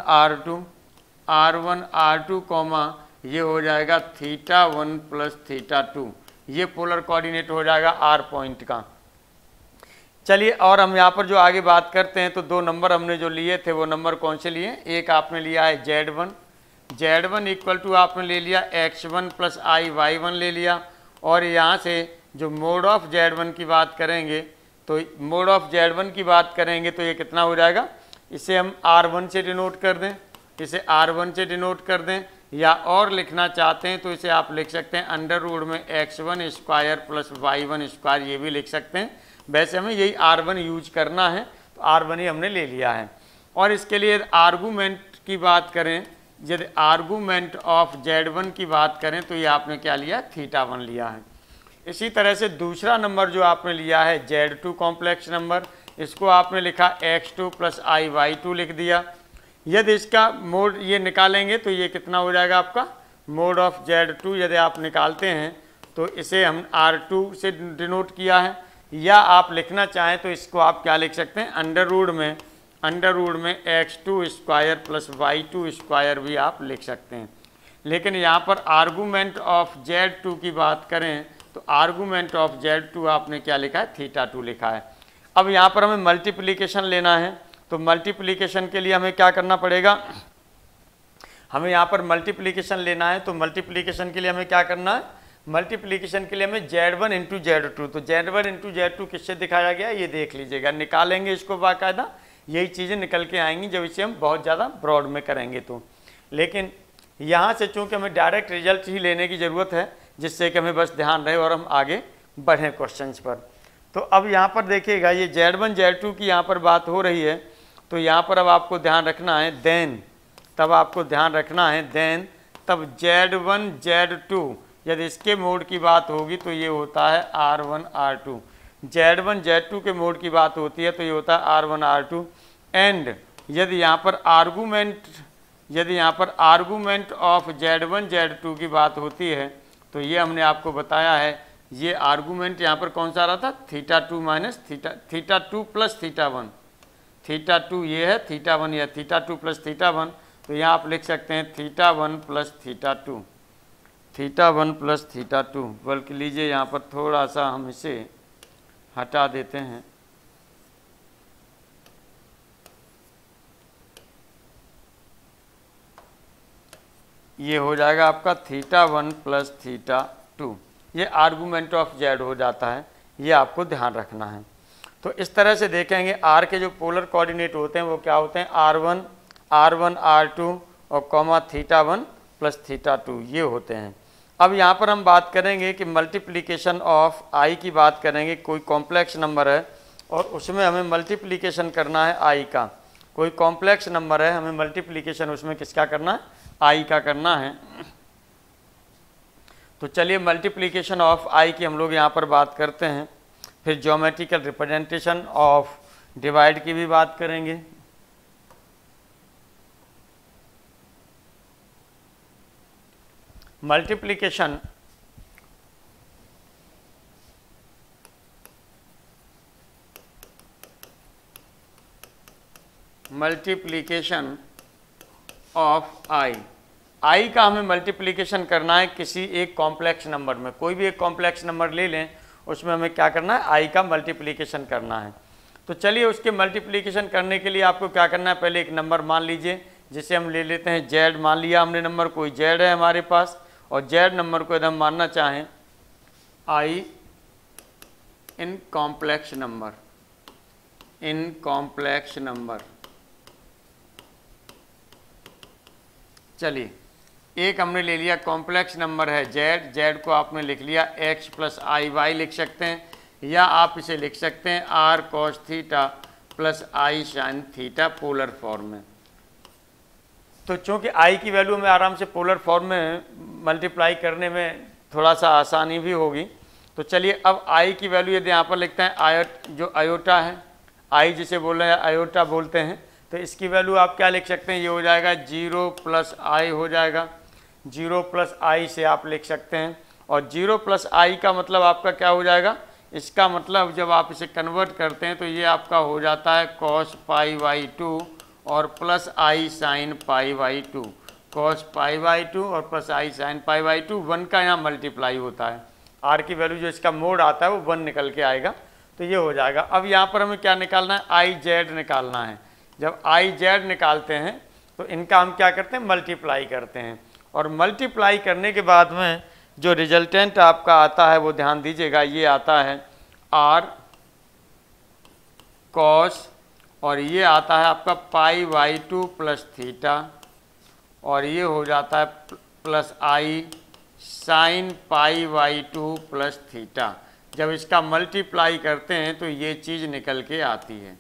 R2 कॉमा ये हो जाएगा θ1 प्लस θ2। ये पोलर कोऑर्डिनेट हो जाएगा R पॉइंट का। चलिए और हम यहाँ पर जो आगे बात करते हैं तो दो नंबर हमने जो लिए थे वो नंबर कौन से लिए, एक आपने लिया है Z1 इक्वल टू आपने ले लिया x1 प्लस I y1 ले लिया। और यहाँ से जो मोड ऑफ Z1 की बात करेंगे तो मोड ऑफ Z1 की बात करेंगे तो ये कितना हो जाएगा, इसे हम R1 से डिनोट कर दें, इसे R1 से डिनोट कर दें, या और लिखना चाहते हैं तो इसे आप लिख सकते हैं अंडर रूट में x1 square plus y1 square, ये भी लिख सकते हैं। वैसे हमें यही R1 यूज करना है तो R1 ही हमने ले लिया है। और इसके लिए आर्गूमेंट की बात करें, यदि आर्गूमेंट ऑफ Z1 की बात करें तो ये आपने क्या लिया, θ1 लिया है। इसी तरह से दूसरा नंबर जो आपने लिया है Z2 कॉम्प्लेक्स नंबर, इसको आपने लिखा x2 प्लस I y2 लिख दिया। यदि इसका मोड ये निकालेंगे तो ये कितना हो जाएगा आपका, मोड ऑफ Z2 यदि आप निकालते हैं तो इसे हम R2 से डिनोट किया है, या आप लिखना चाहें तो इसको आप क्या लिख सकते हैं, अंडर रूट में x2 square plus y2 square भी आप लिख सकते हैं। लेकिन यहाँ पर आर्गूमेंट ऑफ Z2 की बात करें तो आर्गूमेंट ऑफ Z2 आपने क्या लिखा है, θ2 लिखा है। अब यहाँ पर हमें मल्टीप्लिकेशन लेना है, तो मल्टीप्लिकेशन के लिए हमें क्या करना पड़ेगा, हमें यहाँ पर मल्टीप्लिकेशन लेना है। तो मल्टीप्लिकेशन के लिए हमें क्या करना है, मल्टीप्लिकेशन के लिए हमें Z1 इंटू Z2, तो Z1 इंटू Z2 किससे दिखाया गया ये देख लीजिएगा, निकालेंगे इसको बाकायदा, यही चीज़ें निकल के आएंगी जब इसे हम बहुत ज़्यादा ब्रॉड में करेंगे तो। लेकिन यहाँ से चूँकि हमें डायरेक्ट रिजल्ट ही लेने की ज़रूरत है, जिससे कि हमें बस ध्यान रहे और हम आगे बढ़ें क्वेश्चंस पर। तो अब यहाँ पर देखिएगा ये Z1 Z2 की यहाँ पर बात हो रही है, तो यहाँ पर अब आपको ध्यान रखना है देन, तब आपको ध्यान रखना है देन, तब Z1 Z2 यदि इसके मोड की बात होगी तो ये होता है R1 R2। Z1 Z2 के मोड की बात होती है तो ये होता है R1 R2। एंड यदि यहाँ पर आर्गूमेंट ऑफ Z1 Z2 की बात होती है तो ये हमने आपको बताया है, ये आर्गूमेंट यहाँ पर कौन सा आ रहा था, θ2 माइनस θ2 प्लस θ1। θ2 ये है, θ1 या θ2 प्लस θ1, तो यहाँ आप लिख सकते हैं θ1 प्लस θ2, θ1 प्लस θ2। बल्कि लीजिए यहाँ पर थोड़ा सा हम इसे हटा देते हैं, ये हो जाएगा आपका θ1 प्लस θ2। ये आर्गूमेंट ऑफ Z हो जाता है, ये आपको ध्यान रखना है। तो इस तरह से देखेंगे R के जो पोलर कोऑर्डिनेट होते हैं वो क्या होते हैं, R1 R2 और कॉमा θ1 प्लस θ2 ये होते हैं। अब यहाँ पर हम बात करेंगे कि मल्टीप्लिकेशन ऑफ I की बात करेंगे। कोई कॉम्प्लेक्स नंबर है और उसमें हमें मल्टीप्लिकेशन करना है I का। कोई कॉम्प्लेक्स नंबर है, हमें मल्टीप्लिकेशन उसमें किसका करना है, I का करना है। तो चलिए मल्टीप्लिकेशन ऑफ I की हम लोग यहाँ पर बात करते हैं। फिर ज्योमेट्रिकल रिप्रेजेंटेशन ऑफ डिवाइड की भी बात करेंगे। मल्टीप्लिकेशन ऑफ I का हमें मल्टीप्लिकेशन करना है किसी एक कॉम्प्लेक्स नंबर में। कोई भी एक कॉम्प्लेक्स नंबर ले लें, उसमें हमें क्या करना है, I का मल्टीप्लिकेशन करना है। तो चलिए उसके मल्टीप्लिकेशन करने के लिए आपको क्या करना है, पहले एक नंबर मान लीजिए, जिसे हम ले लेते हैं Z। मान लिया हमने नंबर, कोई Z है हमारे पास, और Z नंबर को यदि हम मानना चाहें I इन कॉम्प्लेक्स नंबर। चलिए एक हमने ले लिया कॉम्प्लेक्स नंबर है Z को आपने लिख लिया x प्लस आई वाई लिख सकते हैं, या आप इसे लिख सकते हैं r cos theta plus i sin theta polar form में। तो चूँकि I की वैल्यू में आराम से पोलर फॉर्म में मल्टीप्लाई करने में थोड़ा सा आसानी भी होगी। तो चलिए अब I की वैल्यू यदि यहाँ पर लिखते हैं जो अयोटा है, I जिसे बोल रहे हैं अयोटा बोलते हैं, तो इसकी वैल्यू आप क्या लिख सकते हैं, ये हो जाएगा 0 प्लस आई हो जाएगा। 0 प्लस आई से आप लिख सकते हैं, और 0 प्लस आई का मतलब आपका क्या हो जाएगा, इसका मतलब जब आप इसे कन्वर्ट करते हैं तो ये आपका हो जाता है cos π/2 और प्लस आई साइन π/2। cos π/2 और प्लस आई साइन π/2, 1 का यहाँ मल्टीप्लाई होता है। R की वैल्यू जो इसका मोड आता है वो 1 निकल के आएगा, तो ये हो जाएगा। अब यहाँ पर हमें क्या निकालना है, IZ निकालना है। जब IZ निकालते हैं तो इनका हम क्या करते हैं, मल्टीप्लाई करते हैं, और मल्टीप्लाई करने के बाद में जो रिजल्टेंट आपका आता है वो ध्यान दीजिएगा, ये आता है R cos, और ये आता है आपका π/2 प्लस थीटा, और ये हो जाता है plus i sign π/2 plus theta. जब इसका मल्टीप्लाई करते हैं तो ये चीज़ निकल के आती है।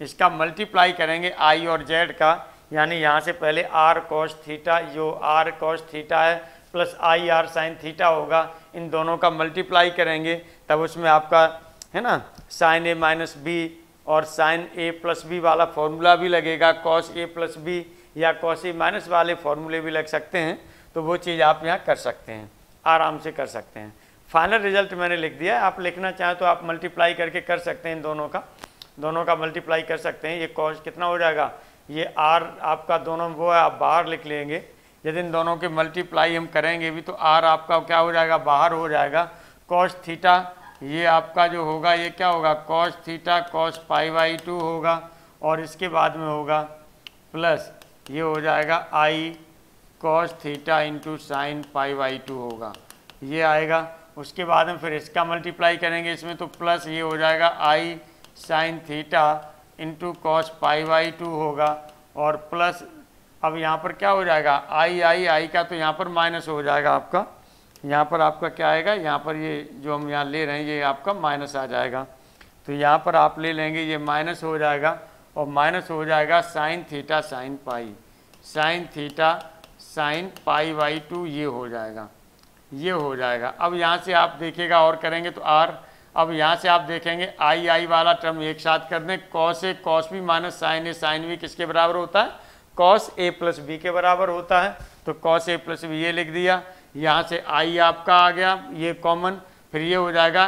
इसका मल्टीप्लाई करेंगे I और Z का, यानी यहाँ से पहले R cos थीटा, जो R cos थीटा है, प्लस आई R sin थीटा होगा, इन दोनों का मल्टीप्लाई करेंगे, तब उसमें आपका है ना sin A माइनस बी और sin A प्लस बी वाला फॉर्मूला भी लगेगा, cos A प्लस बी या cos A माइनस वाले फॉर्मूले भी लग सकते हैं। तो वो चीज़ आप यहाँ कर सकते हैं, आराम से कर सकते हैं। फाइनल रिजल्ट मैंने लिख दिया है, आप लिखना चाहें तो आप मल्टीप्लाई करके कर सकते हैं, इन दोनों का मल्टीप्लाई कर सकते हैं। ये cos कितना हो जाएगा, ये R आपका दोनों वो है, आप बाहर लिख लेंगे। यदि इन दोनों के मल्टीप्लाई हम करेंगे भी तो R आपका क्या हो जाएगा, बाहर हो जाएगा। cos थीटा ये आपका जो होगा, ये क्या होगा, cos थीटा cos π/2 होगा, और इसके बाद में होगा प्लस ये हो जाएगा I cos theta into sine π/2 होगा, ये आएगा। उसके बाद में फिर इसका मल्टीप्लाई करेंगे इसमें, तो प्लस ये हो जाएगा I sine theta into cos π/2 होगा, और प्लस अब यहाँ पर क्या हो जाएगा, I का तो यहाँ पर माइनस हो जाएगा आपका, यहाँ पर आपका क्या आएगा, यहाँ पर ये जो हम यहाँ ले रहे हैं ये आपका माइनस आ जाएगा। तो यहाँ पर आप ले लेंगे, ये माइनस हो जाएगा, और माइनस हो जाएगा sine theta sine pi, sine theta sine π/2 ये हो जाएगा। ये हो जाएगा। अब यहाँ से आप देखिएगा और करेंगे तो आर, अब यहाँ से आप देखेंगे आई आई वाला टर्म एक साथ कर दें, cos A cos B minus sign A sine B किसके बराबर होता है, कॉस ए प्लस बी के बराबर होता है। तो कॉस ए प्लस बी ये लिख दिया, यहाँ से आई आपका आ गया ये कॉमन, फिर ये हो जाएगा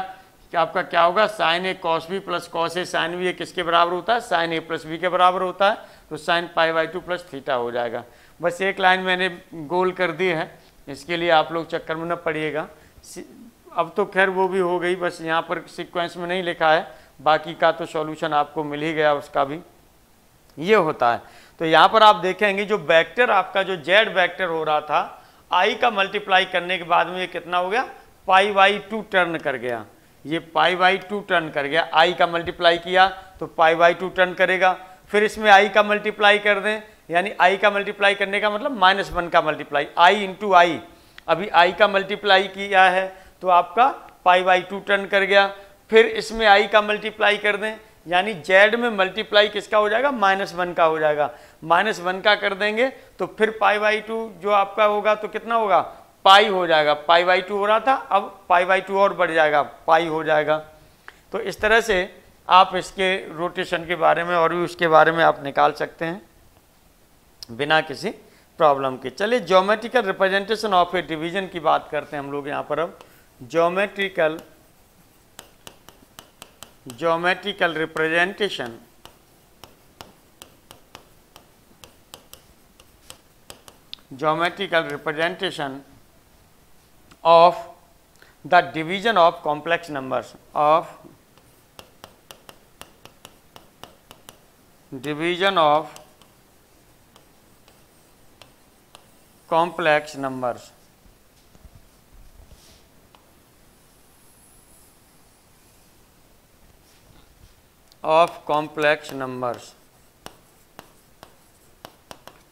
कि आपका क्या होगा, sign A cos B plus cos A sine B ये किसके बराबर होता है, साइन ए प्लस बी के बराबर होता है। तो sine pi by 2 plus theta हो जाएगा। बस एक लाइन मैंने गोल कर दी है, इसके लिए आप लोग चक्कर में न पड़िएगा। अब तो खैर वो भी हो गई, बस यहाँ पर सीक्वेंस में नहीं लिखा है, बाकी का तो सॉल्यूशन आपको मिल ही गया उसका भी। ये होता है। तो यहाँ पर आप देखेंगे जो वेक्टर आपका जो जेड वेक्टर हो रहा था, आई का मल्टीप्लाई करने के बाद में ये कितना हो गया, पाई बाई 2 टर्न कर गया, ये पाई बाई 2 टर्न कर गया। आई का मल्टीप्लाई किया तो पाई बाई 2 टर्न करेगा, फिर इसमें आई का मल्टीप्लाई कर दें, यानी आई का मल्टीप्लाई करने का मतलब -1 का मल्टीप्लाई, आई इंटू आई, अभी आई का मल्टीप्लाई किया है तो आपका पाई बाई 2 टर्न कर गया। फिर इसमें आई का मल्टीप्लाई कर दें, यानी जेड में मल्टीप्लाई किसका हो जाएगा, -1 का हो जाएगा, -1 का कर देंगे तो फिर पाई बाई 2 जो आपका होगा तो कितना होगा, पाई हो जाएगा, पाई बाई 2 हो रहा था, अब पाई बाई 2 और बढ़ जाएगा, पाई हो जाएगा। तो इस तरह से आप इसके रोटेशन के बारे में और भी उसके बारे में आप निकाल सकते हैं बिना किसी प्रॉब्लम के। चलिए geometrical representation of A division की बात करते हैं हम लोग यहाँ पर। अब geometrical representation of the division of complex numbers, of division of complex numbers, of complex numbers।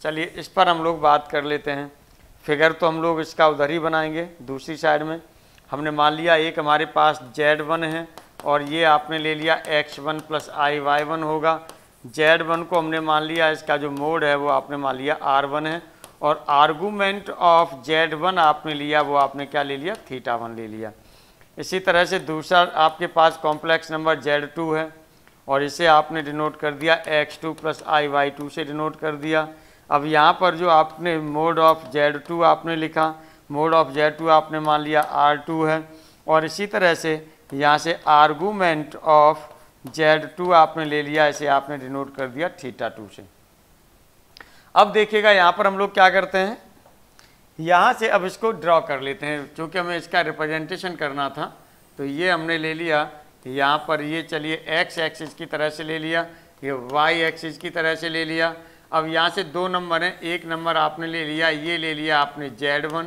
चलिए इस पर हम लोग बात कर लेते हैं। फिगर तो हम लोग इसका उधर ही बनाएंगे, दूसरी साइड में हमने मान लिया एक हमारे पास Z1 है और ये आपने ले लिया X1 प्लस IY1 होगा। Z1 को हमने मान लिया, इसका जो मोड है वो आपने मान लिया R1 है, और आर्गूमेंट ऑफ Z1 आपने लिया वो आपने क्या ले लिया, θ1 ले लिया। इसी तरह से दूसरा आपके पास कॉम्प्लेक्स नंबर Z2 है और इसे आपने डिनोट कर दिया X2 प्लस IY2 से डिनोट कर दिया। अब यहाँ पर जो आपने मोड ऑफ Z2 आपने लिखा, मोड ऑफ Z2 आपने मान लिया R2 है, और इसी तरह से यहाँ से आर्गूमेंट ऑफ Z2 आपने ले लिया, इसे आपने डिनोट कर दिया θ2 से। अब देखिएगा यहाँ पर हम लोग क्या करते हैं, यहाँ से अब इसको ड्रॉ कर लेते हैं, क्योंकि हमें इसका रिप्रेजेंटेशन करना था। तो ये हमने ले लिया यहाँ पर, ये चलिए एक्स एक्सिस की तरह से ले लिया, ये वाई एक्सिस की तरह से ले लिया। अब यहाँ से 2 नंबर हैं, एक नंबर आपने ले लिया, ये ले लिया आपने Z1,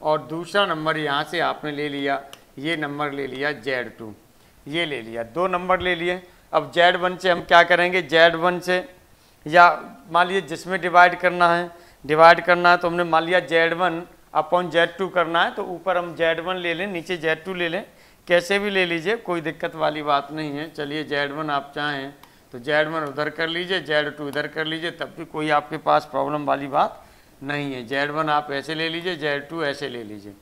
और दूसरा नंबर यहाँ से आपने ले लिया, ये नंबर ले लिया Z2, ये ले लिया, 2 नंबर ले लिए। अब Z1 से हम क्या करेंगे, Z1 से या मान लीजिए जिसमें डिवाइड करना है तो हमने मान लिया Z1 अपॉन Z2 करना है, तो ऊपर हम Z1 ले लें, नीचे Z2 ले लें, कैसे भी ले लीजिए, कोई दिक्कत वाली बात नहीं है। चलिए Z1 आप चाहें तो Z1 उधर कर लीजिए, Z2 इधर कर लीजिए, तब भी कोई आपके पास प्रॉब्लम वाली बात नहीं है। Z1 आप ऐसे ले लीजिए, Z2 ऐसे ले लीजिए।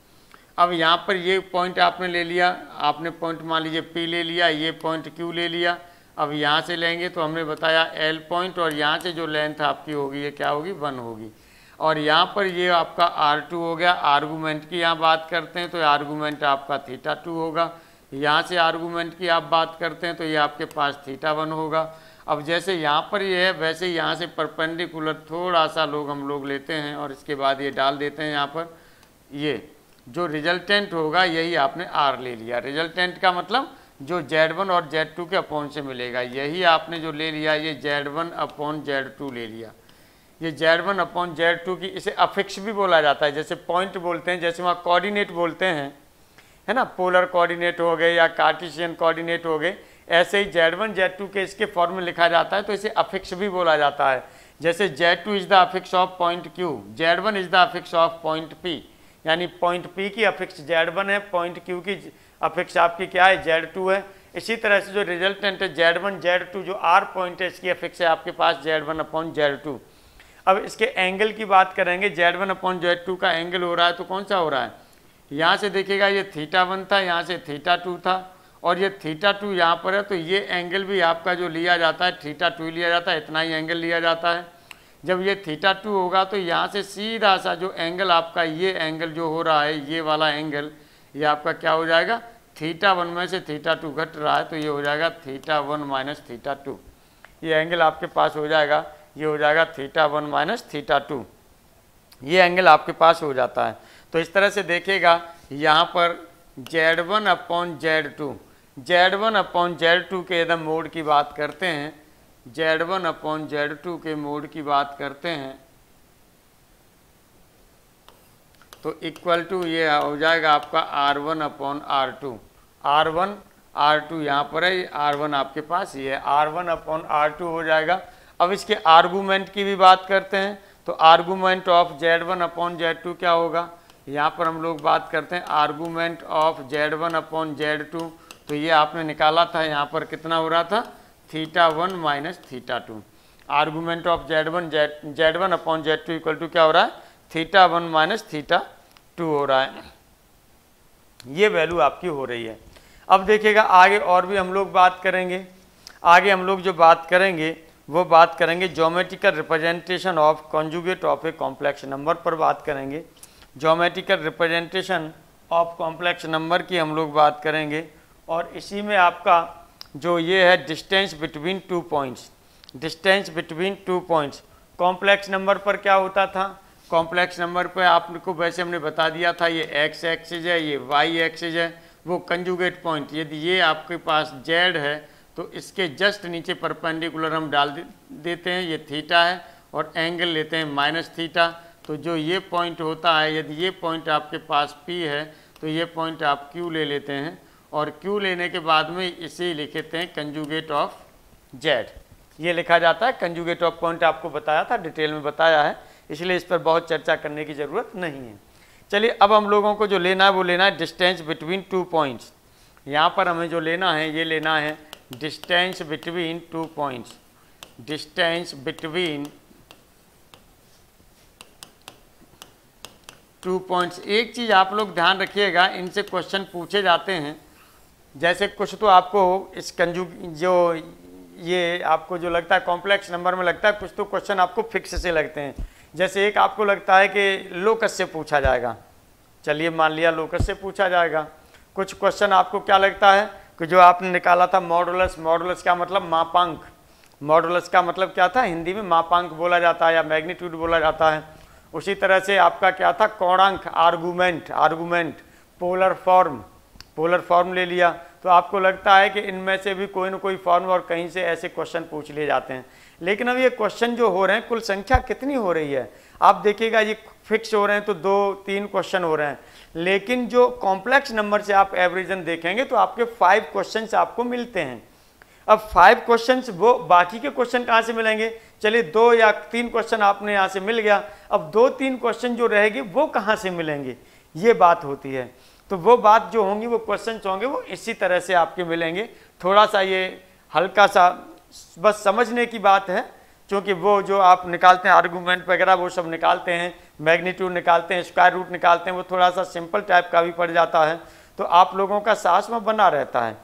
अब यहाँ पर ये पॉइंट आपने ले लिया, आपने पॉइंट मान लीजिए P ले लिया, ये पॉइंट Q ले लिया। अब यहाँ से लेंगे तो हमने बताया L पॉइंट, और यहाँ से जो लेंथ आपकी होगी ये क्या होगी, 1 होगी। और यहाँ पर ये आपका R2 हो गया। आर्गूमेंट की यहाँ बात करते हैं तो आर्गूमेंट आपका θ2 होगा। यहाँ से आर्गूमेंट की आप बात करते हैं तो ये आपके पास θ1 होगा। अब जैसे यहाँ पर ये है, वैसे यहाँ से परपेंडिकुलर थोड़ा सा हम लोग लेते हैं और इसके बाद ये डाल देते हैं यहाँ पर। ये जो रिजल्टेंट होगा यही आपने R ले लिया। रिजल्टेंट का मतलब जो Z1 और Z2 के अपॉन से मिलेगा, यही आपने जो ले लिया, ये Z1 अपॉन Z2 ले लिया। ये Z1 अपॉन Z2 की, इसे अफिक्स भी बोला जाता है, जैसे पॉइंट बोलते हैं, जैसे वहाँ कोऑर्डिनेट बोलते हैं, है ना, पोलर कोऑर्डिनेट हो गए या कार्टेशियन कोऑर्डिनेट हो गए, ऐसे ही Z1 Z2 के इसके फॉर्म में लिखा जाता है, तो इसे अफिक्स भी बोला जाता है। जैसे Z2 is the affix of point Q, Z1 is the affix of point P, यानी पॉइंट P की अफिक्स Z1 है, पॉइंट Q की अफिक्स आपकी क्या है, Z2 है। इसी तरह से जो रिजल्टेंट है Z1 Z2, जो R पॉइंट है, इसकी अफिक्स है आपके पास Z1 अपॉन Z2। अब इसके एंगल की बात करेंगे, Z1 अपॉन Z2 का एंगल हो रहा है तो कौन सा हो रहा है, यहाँ से देखिएगा ये θ1 था, यहाँ से θ2 था, और ये θ2 यहाँ पर है, तो ये एंगल भी आपका जो लिया जाता है θ2 लिया जाता है, इतना ही एंगल लिया जाता है। जब ये θ2 होगा तो यहाँ से सीधा सा जो एंगल आपका ये एंगल जो हो रहा है, ये वाला एंगल, ये आपका क्या हो जाएगा, θ1 में से θ2 घट रहा है तो ये हो जाएगा θ1 माइनस θ2। ये एंगल आपके पास हो जाएगा, ये हो जाएगा θ1 माइनस θ2, ये एंगल आपके पास हो जाता है। तो इस तरह से देखिएगा यहाँ पर Z1 upon Z2, Z1 upon Z2 के यदि मोड की बात करते हैं, Z1 अपॉन Z2 के मोड की बात करते हैं तो इक्वल टू ये हो जाएगा आपका R1 upon R2, R1 R2 यहाँ पर है, R1 आपके पास ये है, R1 अपॉन R2 हो जाएगा। अब इसके आर्गूमेंट की भी बात करते हैं तो argument of Z1 upon Z2 क्या होगा, यहाँ पर हम लोग बात करते हैं argument of Z1 upon Z2, तो ये आपने निकाला था, यहाँ पर कितना हो रहा था, θ1 minus θ2। Argument of Z1 upon Z2 equal to क्या हो रहा है, θ1 माइनस θ2 हो रहा है, ये वैल्यू आपकी हो रही है। अब देखिएगा आगे और भी हम लोग बात करेंगे, आगे हम लोग जो बात करेंगे वो बात करेंगे geometrical representation of conjugate of a complex number पर बात करेंगे। Geometrical representation of complex number की हम लोग बात करेंगे, और इसी में आपका जो ये है distance between two points, distance between two points complex number पर क्या होता था, कॉम्प्लेक्स नंबर पर आपको वैसे हमने बता दिया था ये एक्स एक्सिस है, ये वाई एक्सिस है, वो कंजुगेट पॉइंट यदि ये आपके पास जेड है तो इसके जस्ट नीचे परपेंडिकुलर हम डाल देते हैं, ये थीटा है, और एंगल लेते हैं माइनस थीटा। तो जो ये पॉइंट होता है, यदि ये पॉइंट आपके पास P है तो ये पॉइंट आप Q ले लेते हैं, और Q लेने के बाद में इसे लिखते हैं कंजुगेट ऑफ Z, ये लिखा जाता है कंजुगेट ऑफ पॉइंट। आपको बताया था, डिटेल में बताया है, इसलिए इस पर बहुत चर्चा करने की ज़रूरत नहीं है। चलिए अब हम लोगों को जो लेना है वो लेना है डिस्टेंस बिटवीन टू पॉइंट्स। यहाँ पर हमें जो लेना है ये लेना है distance between two points, distance between two points. एक चीज़ आप लोग ध्यान रखिएगा, इनसे क्वेश्चन पूछे जाते हैं, जैसे कुछ तो आपको इस जो ये आपको जो लगता है कॉम्प्लेक्स नंबर में लगता है, कुछ तो क्वेश्चन आपको फिक्स से लगते हैं। जैसे एक आपको लगता है कि लोकस से पूछा जाएगा, चलिए मान लिया लोकस से पूछा जाएगा। कुछ क्वेश्चन आपको क्या लगता है कि जो आपने निकाला था मॉडुलस, मॉडुलस का मतलब मापांक, मॉडुलस का मतलब क्या था, हिंदी में मापांक बोला जाता है या मैग्नीट्यूड बोला जाता है। उसी तरह से आपका क्या था कोणांक, argument, argument, polar form, polar form ले लिया। तो आपको लगता है कि इनमें से भी कोई ना कोई फॉर्म और कहीं से ऐसे क्वेश्चन पूछ लिए जाते हैं। लेकिन अब ये क्वेश्चन जो हो रहे हैं कुल संख्या कितनी हो रही है, आप देखिएगा ये फिक्स हो रहे हैं तो 2-3 क्वेश्चन हो रहे हैं, लेकिन जो कॉम्प्लेक्स नंबर से आप एवरेजन देखेंगे तो आपके 5 क्वेश्चन आपको मिलते हैं। अब 5 क्वेश्चन, वो बाकी के क्वेश्चन कहाँ से मिलेंगे, चलिए 2 या 3 क्वेश्चन आपने यहाँ से मिल गया, अब 2-3 क्वेश्चन जो रहेंगे वो कहाँ से मिलेंगे, ये बात होती है। तो वो बात जो होंगी, वो क्वेश्चन होंगे, वो इसी तरह से आपके मिलेंगे। थोड़ा सा ये हल्का सा बस समझने की बात है, क्योंकि वो जो आप निकालते हैं आर्गूमेंट वगैरह वो सब निकालते हैं, मैग्नीट्यूड निकालते हैं, स्क्वायर रूट निकालते हैं, वो थोड़ा सा सिंपल टाइप का भी पड़ जाता है, तो आप लोगों का साहस में बना रहता है।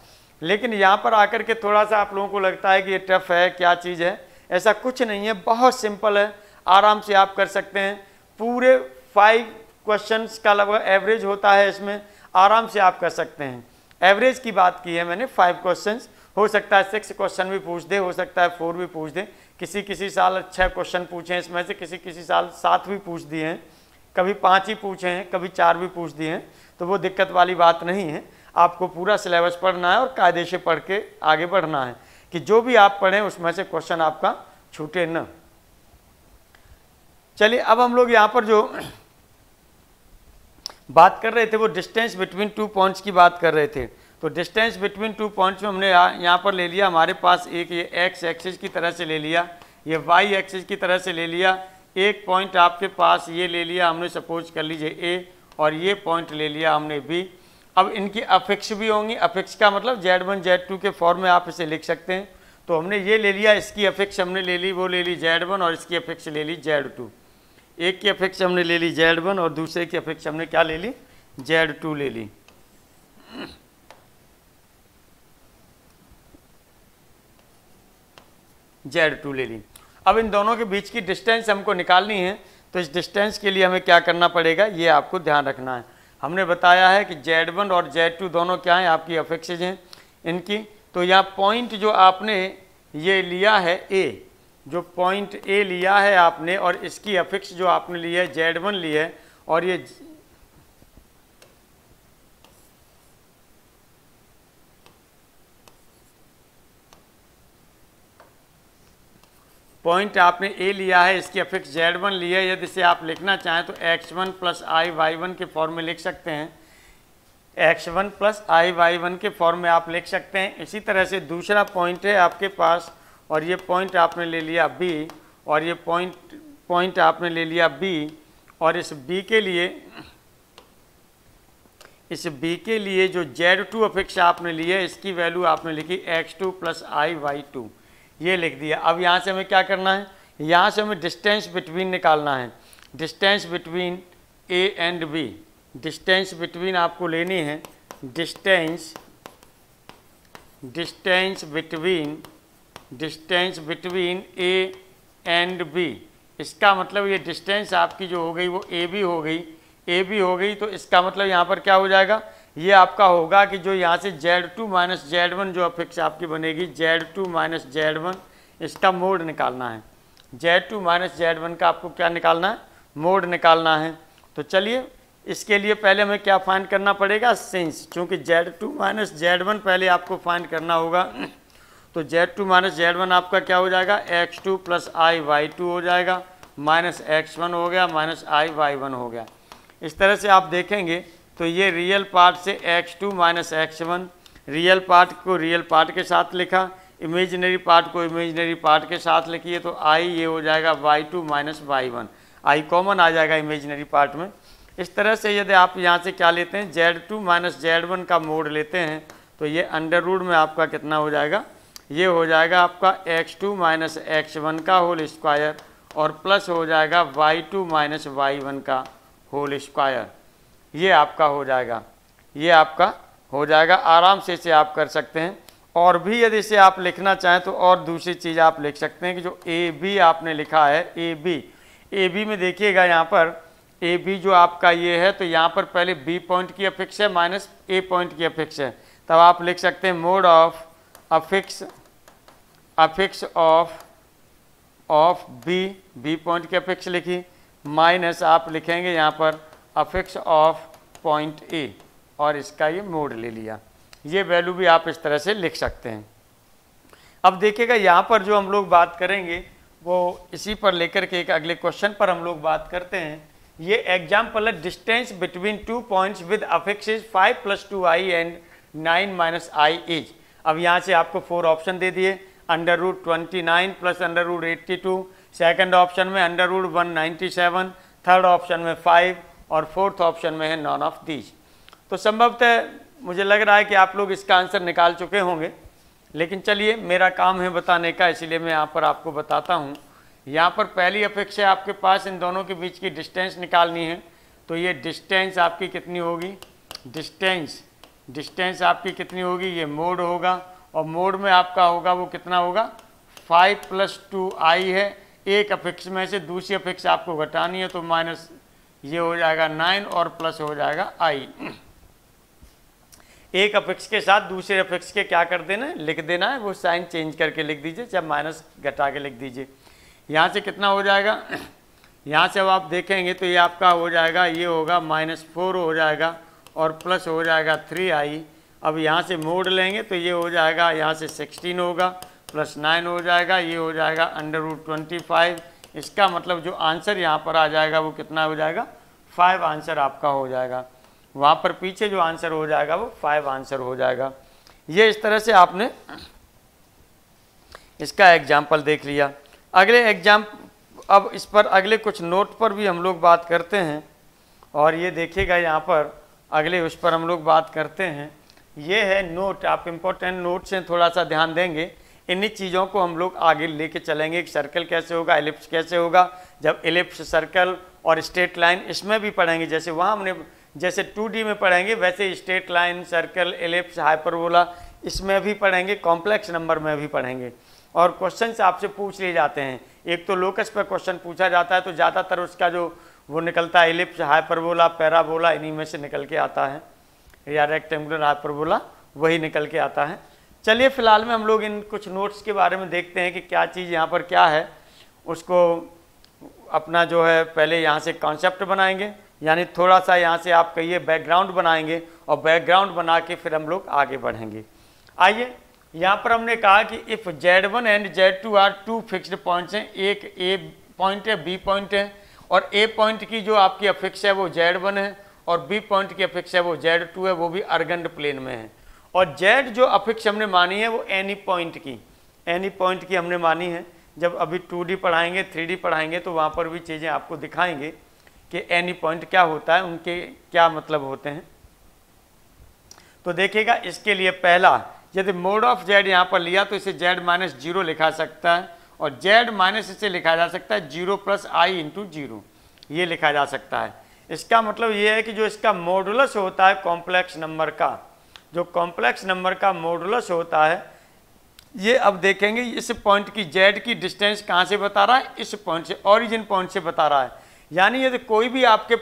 लेकिन यहाँ पर आकर के थोड़ा सा आप लोगों को लगता है कि ये टफ है, क्या चीज़ है, ऐसा कुछ नहीं है, बहुत सिंपल है, आराम से आप कर सकते हैं। पूरे 5 क्वेश्चंस का लगभग एवरेज होता है, इसमें आराम से आप कर सकते हैं। एवरेज की बात की है मैंने, 5 क्वेश्चंस, हो सकता है 6 क्वेश्चन भी पूछ दे, हो सकता है 4 भी पूछ दे, किसी साल 6 क्वेश्चन पूछे हैं इसमें से, किसी साल 7 भी पूछ दिए हैं, कभी 5 ही पूछे हैं, कभी 4 भी पूछ दिए हैं, तो वो दिक्कत वाली बात नहीं है। आपको पूरा सिलेबस पढ़ना है और कायदे से पढ़ के आगे बढ़ना है कि जो भी आप पढ़ें उसमें से क्वेश्चन आपका छूटे न। चलिए अब हम लोग यहाँ पर जो बात कर रहे थे वो डिस्टेंस बिटवीन टू पॉइंट्स की बात कर रहे थे। तो डिस्टेंस बिटवीन टू पॉइंट्स में हमने यहाँ पर ले लिया, हमारे पास एक ये एक्स एक्सिस की तरह से ले लिया, ये वाई एक्सिस की तरह से ले लिया, एक पॉइंट आपके पास ये ले लिया हमने, सपोज कर लीजिए ए, और ये पॉइंट ले लिया हमने बी। अब इनकी अफिक्स भी होंगी, अफिक्स का मतलब Z1 Z2 के फॉर्म में आप इसे लिख सकते हैं। तो हमने ये ले लिया, इसकी अफिक्स हमने ले ली, वो ले ली Z1, और इसकी अफिक्स ले ली Z2। एक की अफिक्स हमने ले ली Z1 और दूसरे की अफिक्स हमने क्या ले ली, Z2 ले ली। Z2 ले ली। अब इन दोनों के बीच की डिस्टेंस हमको निकालनी है, तो इस डिस्टेंस के लिए हमें क्या करना पड़ेगा, ये आपको ध्यान रखना है। हमने बताया है कि Z1 और Z2 दोनों क्या हैं, आपकी अफिक्सेज हैं इनकी। तो यहाँ पॉइंट जो आपने ये लिया है A, जो पॉइंट A लिया है आपने, और इसकी अफिक्स जो आपने लिया है Z1 लिया है, और ये पॉइंट आपने A लिया है, इसकी अफिक्स Z1 लिया है। यदि इसे आप लिखना चाहें तो x1 प्लस आई y1 के फॉर्म में लिख सकते हैं, x1 प्लस आई y1 के फॉर्म में आप लिख सकते हैं। इसी तरह से दूसरा पॉइंट है आपके पास, और ये पॉइंट आपने ले लिया B, और ये पॉइंट आपने ले लिया B, और इस B के लिए जो Z2 अफिक्स आपने लिया है, इसकी वैल्यू आपने लिखी x2 प्लस आई y2, ये लिख दिया। अब यहाँ से हमें क्या करना है, यहाँ से हमें डिस्टेंस बिटवीन निकालना है, distance between A and B। Distance between आपको लेनी है, distance between A and B। इसका मतलब ये डिस्टेंस आपकी जो हो गई वो AB हो गई, तो इसका मतलब यहाँ पर क्या हो जाएगा, ये आपका होगा कि जो यहाँ से Z2 माइनस Z1 जो अफिक्स आपकी बनेगी, Z2 माइनस Z1, इसका मोड निकालना है। Z2 माइनस Z1 का आपको क्या निकालना है, मोड निकालना है। तो चलिए इसके लिए पहले हमें क्या फाइंड करना पड़ेगा, सिंस चूँकि Z2 माइनस Z1 पहले आपको फाइंड करना होगा, तो Z2 माइनस Z1 आपका क्या हो जाएगा, x2 प्लस आई y2 हो जाएगा, माइनस x1 हो गया, माइनस आई y1 हो गया। इस तरह से आप देखेंगे तो ये रियल पार्ट से x2 minus x1, real part को रियल पार्ट के साथ लिखा, इमेजिनरी पार्ट को इमेजिनरी पार्ट के साथ लिखिए, तो i ये हो जाएगा y2 minus y1, i common आ जाएगा इमेजिनरी पार्ट में। इस तरह से यदि आप यहाँ से क्या लेते हैं, Z2 माइनस Z1 का मोड लेते हैं, तो ये अंडर रूट में आपका कितना हो जाएगा, ये हो जाएगा आपका x2 माइनस x1 का होल स्क्वायर, और प्लस हो जाएगा y2 माइनस y1 का होल स्क्वायर। ये आपका हो जाएगा, ये आपका हो जाएगा। आराम से इसे आप कर सकते हैं। और भी यदि इसे आप लिखना चाहें तो और दूसरी चीज़ आप लिख सकते हैं कि जो AB आपने लिखा है, AB में देखिएगा यहाँ पर AB जो आपका ये है, तो यहाँ पर पहले B पॉइंट की अफिक्स है माइनस A पॉइंट की अफिक्स है, तब आप लिख सकते हैं mode of affix of B point की अफिक्स लिखी, माइनस आप लिखेंगे यहाँ पर अफिक्स ऑफ पॉइंट A, और इसका ये मोड ले लिया। ये वैल्यू भी आप इस तरह से लिख सकते हैं। अब देखिएगा यहाँ पर जो हम लोग बात करेंगे वो इसी पर लेकर के एक अगले क्वेश्चन पर हम लोग बात करते हैं। ये एग्जाम्पल है, distance between 2 points with affixes 5 plus 2i and 9 minus i is. अब यहाँ से आपको 4 ऑप्शन दे दिए, under root 29 plus under root 82, second option में अंडर रूट 197, थर्ड ऑप्शन में 5, और फोर्थ ऑप्शन में है नॉन ऑफ दीज। तो संभवतः मुझे लग रहा है कि आप लोग इसका आंसर निकाल चुके होंगे, लेकिन चलिए मेरा काम है बताने का, इसलिए मैं यहाँ पर आपको बताता हूँ। यहाँ पर पहली अपेक्षा है आपके पास इन दोनों के बीच की डिस्टेंस निकालनी है, तो ये डिस्टेंस आपकी कितनी होगी, डिस्टेंस आपकी कितनी होगी, ये मोड होगा, और मोड में आपका होगा वो कितना होगा, 5 प्लस 2i है, एक अफिक्स में से दूसरी अफिक्स आपको घटानी है, तो माइनस ये हो जाएगा 9 और प्लस हो जाएगा i। एक अफिक्स के साथ दूसरे अफिक्स के क्या कर देना है, लिख देना है, वो साइन चेंज करके लिख दीजिए, जब माइनस घटा के लिख दीजिए। यहाँ से कितना हो जाएगा, यहाँ से अब आप देखेंगे तो ये आपका हो जाएगा, ये होगा -4 हो जाएगा और प्लस हो जाएगा 3i। अब यहाँ से मोड लेंगे तो ये हो जाएगा, यहाँ से 16 होगा प्लस 9 हो जाएगा, ये हो जाएगा √25। इसका मतलब जो आंसर यहाँ पर आ जाएगा वो कितना हो जाएगा, 5 आंसर आपका हो जाएगा। वहाँ पर पीछे जो आंसर हो जाएगा वो 5 आंसर हो जाएगा। ये इस तरह से आपने इसका एग्जाम्पल देख लिया। अगले अब इस पर अगले कुछ नोट पर भी हम लोग बात करते हैं, और ये देखिएगा यहाँ पर अगले उस पर हम लोग बात करते हैं। ये है नोट, आप इम्पोर्टेंट नोट से थोड़ा सा ध्यान देंगे, इन्हीं चीज़ों को हम लोग आगे लेके चलेंगे। सर्कल कैसे होगा, एलिप्स कैसे होगा, जब एलिप्स, सर्कल और स्ट्रेट लाइन इसमें भी पढ़ेंगे। जैसे वहाँ हमने जैसे 2D में पढ़ेंगे वैसे straight line, circle, ellipse, hyperbola इसमें भी पढ़ेंगे, कॉम्प्लेक्स नंबर में भी पढ़ेंगे। और क्वेश्चन से आपसे पूछ लिए जाते हैं, एक तो लोकस पर क्वेश्चन पूछा जाता है तो ज़्यादातर उसका जो वो निकलता है एलिप्स, हाइपरबोला, पैराबोला, इन्हीं में से निकल के आता है, या रेक्टेंगुलर हाइपरबोला वही निकल के आता है। चलिए फिलहाल में हम लोग इन कुछ नोट्स के बारे में देखते हैं कि क्या चीज़ यहाँ पर क्या है, उसको अपना जो है पहले यहाँ से कॉन्सेप्ट बनाएंगे, यानी थोड़ा सा यहाँ से आप कहिए बैकग्राउंड बनाएंगे, और बैकग्राउंड बना के फिर हम लोग आगे बढ़ेंगे। आइए यहाँ पर हमने कहा कि if Z1 and Z2 are two fixed points हैं, एक A पॉइंट है, B पॉइंट है, और A पॉइंट की जो आपकी अफिक्स है वो Z1 है, और B पॉइंट की अफिक्स है वो Z2 है, वो भी अर्गेंड प्लेन में है। और Z जो अफिक्स हमने मानी है वो एनी पॉइंट की हमने मानी है। जब अभी 2D पढ़ाएंगे, 3D पढ़ाएंगे तो वहाँ पर भी चीज़ें आपको दिखाएंगे कि एनी पॉइंट क्या होता है, उनके क्या मतलब होते हैं। तो देखिएगा, इसके लिए पहला, यदि मोड ऑफ Z यहाँ पर लिया तो इसे Z माइनस 0 लिखा सकता है, और Z माइनस इसे लिखा जा सकता है 0 प्लस I इंटू 0, ये लिखा जा सकता है। इसका मतलब ये है कि जो इसका मॉडुलस होता है कॉम्प्लेक्स नंबर का, जो कॉम्प्लेक्स नंबर का मॉडुलस होता है, ये अब देखेंगे इस पॉइंट की Z की डिस्टेंस कहाँ से बता रहा है, इस पॉइंट से, ओरिजिन पॉइंट से बता रहा है। यानी यदि कोई भी आपके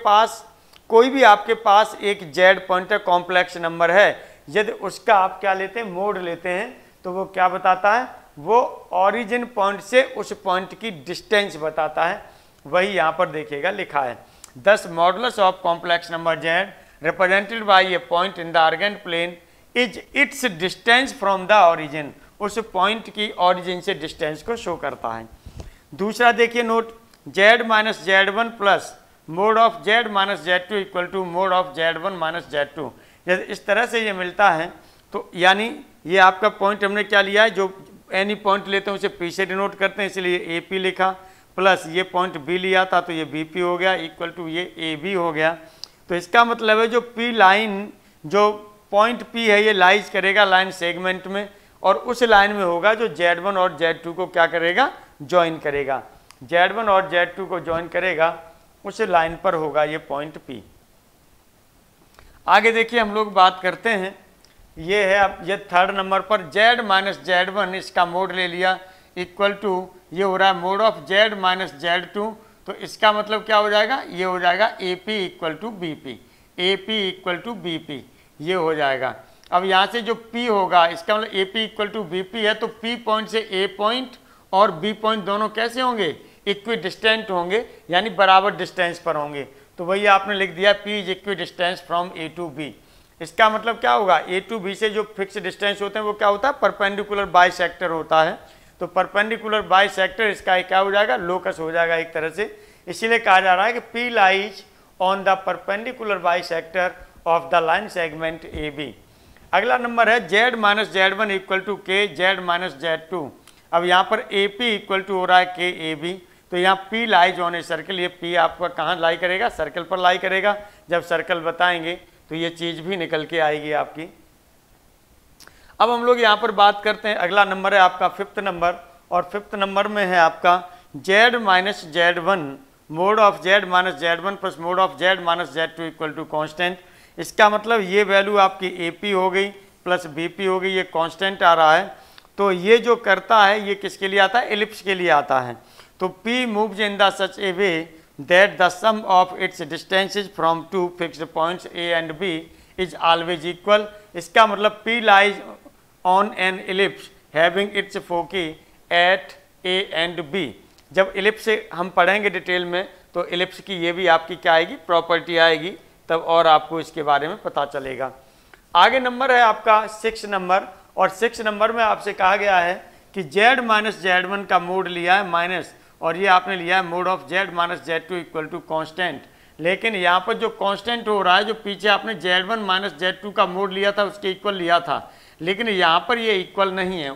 पास एक Z पॉइंट है, कॉम्प्लेक्स नंबर है, यदि उसका आप क्या लेते हैं, मोड लेते हैं, तो वो क्या बताता है, वो ओरिजिन पॉइंट से उस पॉइंट की डिस्टेंस बताता है। वही यहाँ पर देखिएगा लिखा है, thus modulus of complex number Z represented by a point in the Argand plane is its distance from the origin, उस पॉइंट की ओरिजिन से डिस्टेंस को शो करता है। दूसरा देखिए note, Z minus Z1 plus mod of Z minus Z2 equal to mod of Z1 minus Z2। यदि इस तरह से ये मिलता है तो यानी ये आपका पॉइंट हमने क्या लिया है, जो एनी पॉइंट लेते हैं उसे P से डिनोट करते हैं, इसलिए AP लिखा, प्लस ये पॉइंट B लिया था तो ये BP हो गया, इक्वल टू ये AB हो गया। तो इसका मतलब है जो P लाइन, जो पॉइंट P है, ये लाइज करेगा लाइन सेगमेंट में, और उस लाइन में होगा जो Z1 और Z2 को क्या करेगा, ज्वाइन करेगा। Z1 और Z2 को ज्वाइन करेगा, उस लाइन पर होगा ये पॉइंट P। आगे देखिए हम लोग बात करते हैं, ये है अब ये थर्ड नंबर पर Z माइनस Z1, इसका मोड ले लिया, इक्वल टू ये हो रहा है mod of Z minus Z2, तो इसका मतलब क्या हो जाएगा, ये हो जाएगा AP equal to BP, AP equal to BP, ये हो जाएगा। अब यहाँ से जो P होगा, इसका मतलब AP इक्वल टू BP है, तो P पॉइंट से A पॉइंट और B पॉइंट दोनों कैसे होंगे, इक्वी डिस्टेंट होंगे, यानी बराबर डिस्टेंस पर होंगे। तो वही आपने लिख दिया P is equidistant from A to B। इसका मतलब क्या होगा, A टू B से जो फिक्स डिस्टेंस होते हैं वो क्या होता है, परपेंडिकुलर बाइसेक्टर होता है। तो परपेंडिकुलर बाइसेक्टर इसका क्या हो जाएगा, लोकस हो जाएगा एक तरह से। इसीलिए कहा जा रहा है कि P lies on the perpendicular bisector of the line segment AB। अगला नंबर है Z minus Z1 equal to K Z minus Z2। अब यहाँ पर AP इक्वल टू हो रहा है KAB, तो यहाँ P lies on a circle, ये P आपका कहाँ लाई करेगा, सर्कल पर लाई करेगा। जब सर्कल बताएंगे तो ये चीज़ भी निकल के आएगी आपकी। अब हम लोग यहाँ पर बात करते हैं, अगला नंबर है आपका फिफ्थ नंबर, और फिफ्थ नंबर में है आपका Z minus Z1 mod of Z minus Z1 plus mod of Z minus Z2 equal to constant. इसका मतलब ये वैल्यू आपकी AP हो गई प्लस BP हो गई, ये कॉन्स्टेंट आ रहा है। तो ये जो करता है ये किसके लिए आता है, एलिप्स के लिए आता है। तो P moves in the such a way that the sum of its distances from two fixed points A and B is always equal. इसका मतलब P lies on an ellipse having its foci at A and B। जब ellipse से हम पढ़ेंगे detail में तो ellipse की ये भी आपकी क्या आएगी, प्रॉपर्टी आएगी, तब और आपको इसके बारे में पता चलेगा। आगे नंबर है आपका 6 नंबर, और 6 नंबर में आपसे कहा गया है कि Z माइनस Z1 का मोड लिया है माइनस, और ये आपने लिया है mod of Z minus Z2 equal to constant. लेकिन यहाँ पर जो कांस्टेंट हो रहा है, जो पीछे आपने Z1 माइनस Z2 का मोड लिया था उसके इक्वल लिया था, लेकिन यहाँ पर ये इक्वल नहीं है,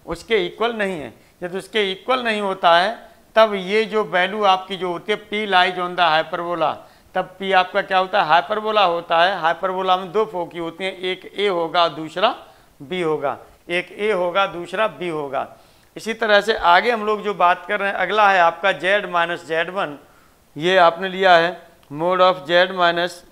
उसके इक्वल नहीं है। जब उसके इक्वल नहीं होता है तब ये जो वैल्यू आपकी जो होती है P lies on the hyperbola, तब P आपका क्या होता है, हाइपरबोला होता है। हाइपरबोला में दो फोकी होती हैं, एक A होगा दूसरा B होगा, एक A होगा दूसरा B होगा। इसी तरह से आगे हम लोग जो बात कर रहे हैं, अगला है आपका Z माइनस Z1, ये आपने लिया है mod of Z minus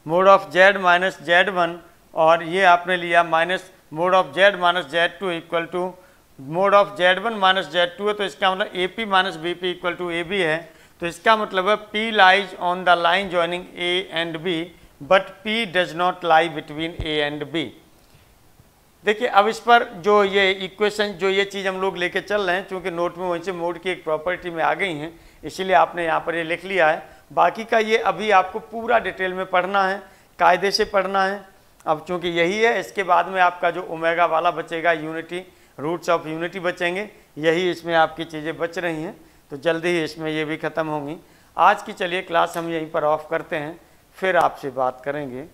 mod of Z minus Z one, और ये आपने लिया minus mod of Z minus Z two equal to mod of Z one minus Z two है, तो इसका मतलब A P minus B P equal to A B है। तो इसका मतलब है P lies on the line joining A and B but P does not lie between A and B। देखिए अब इस पर जो ये इक्वेशन, जो ये चीज़ हम लोग लेके चल रहे हैं, चूँकि नोट में वहीं से मोड की एक प्रॉपर्टी में आ गई हैं, इसीलिए आपने यहाँ पर ये लिख लिया है। बाकी का ये अभी आपको पूरा डिटेल में पढ़ना है, कायदे से पढ़ना है। अब चूँकि यही है, इसके बाद में आपका जो ओमेगा वाला बचेगा, यूनिटी, रूट्स ऑफ यूनिटी बचेंगे, यही इसमें आपकी चीज़ें बच रही हैं, तो जल्दी ही इसमें ये भी ख़त्म होंगी। आज की चलिए क्लास हम यहीं पर ऑफ करते हैं, फिर आपसे बात करेंगे।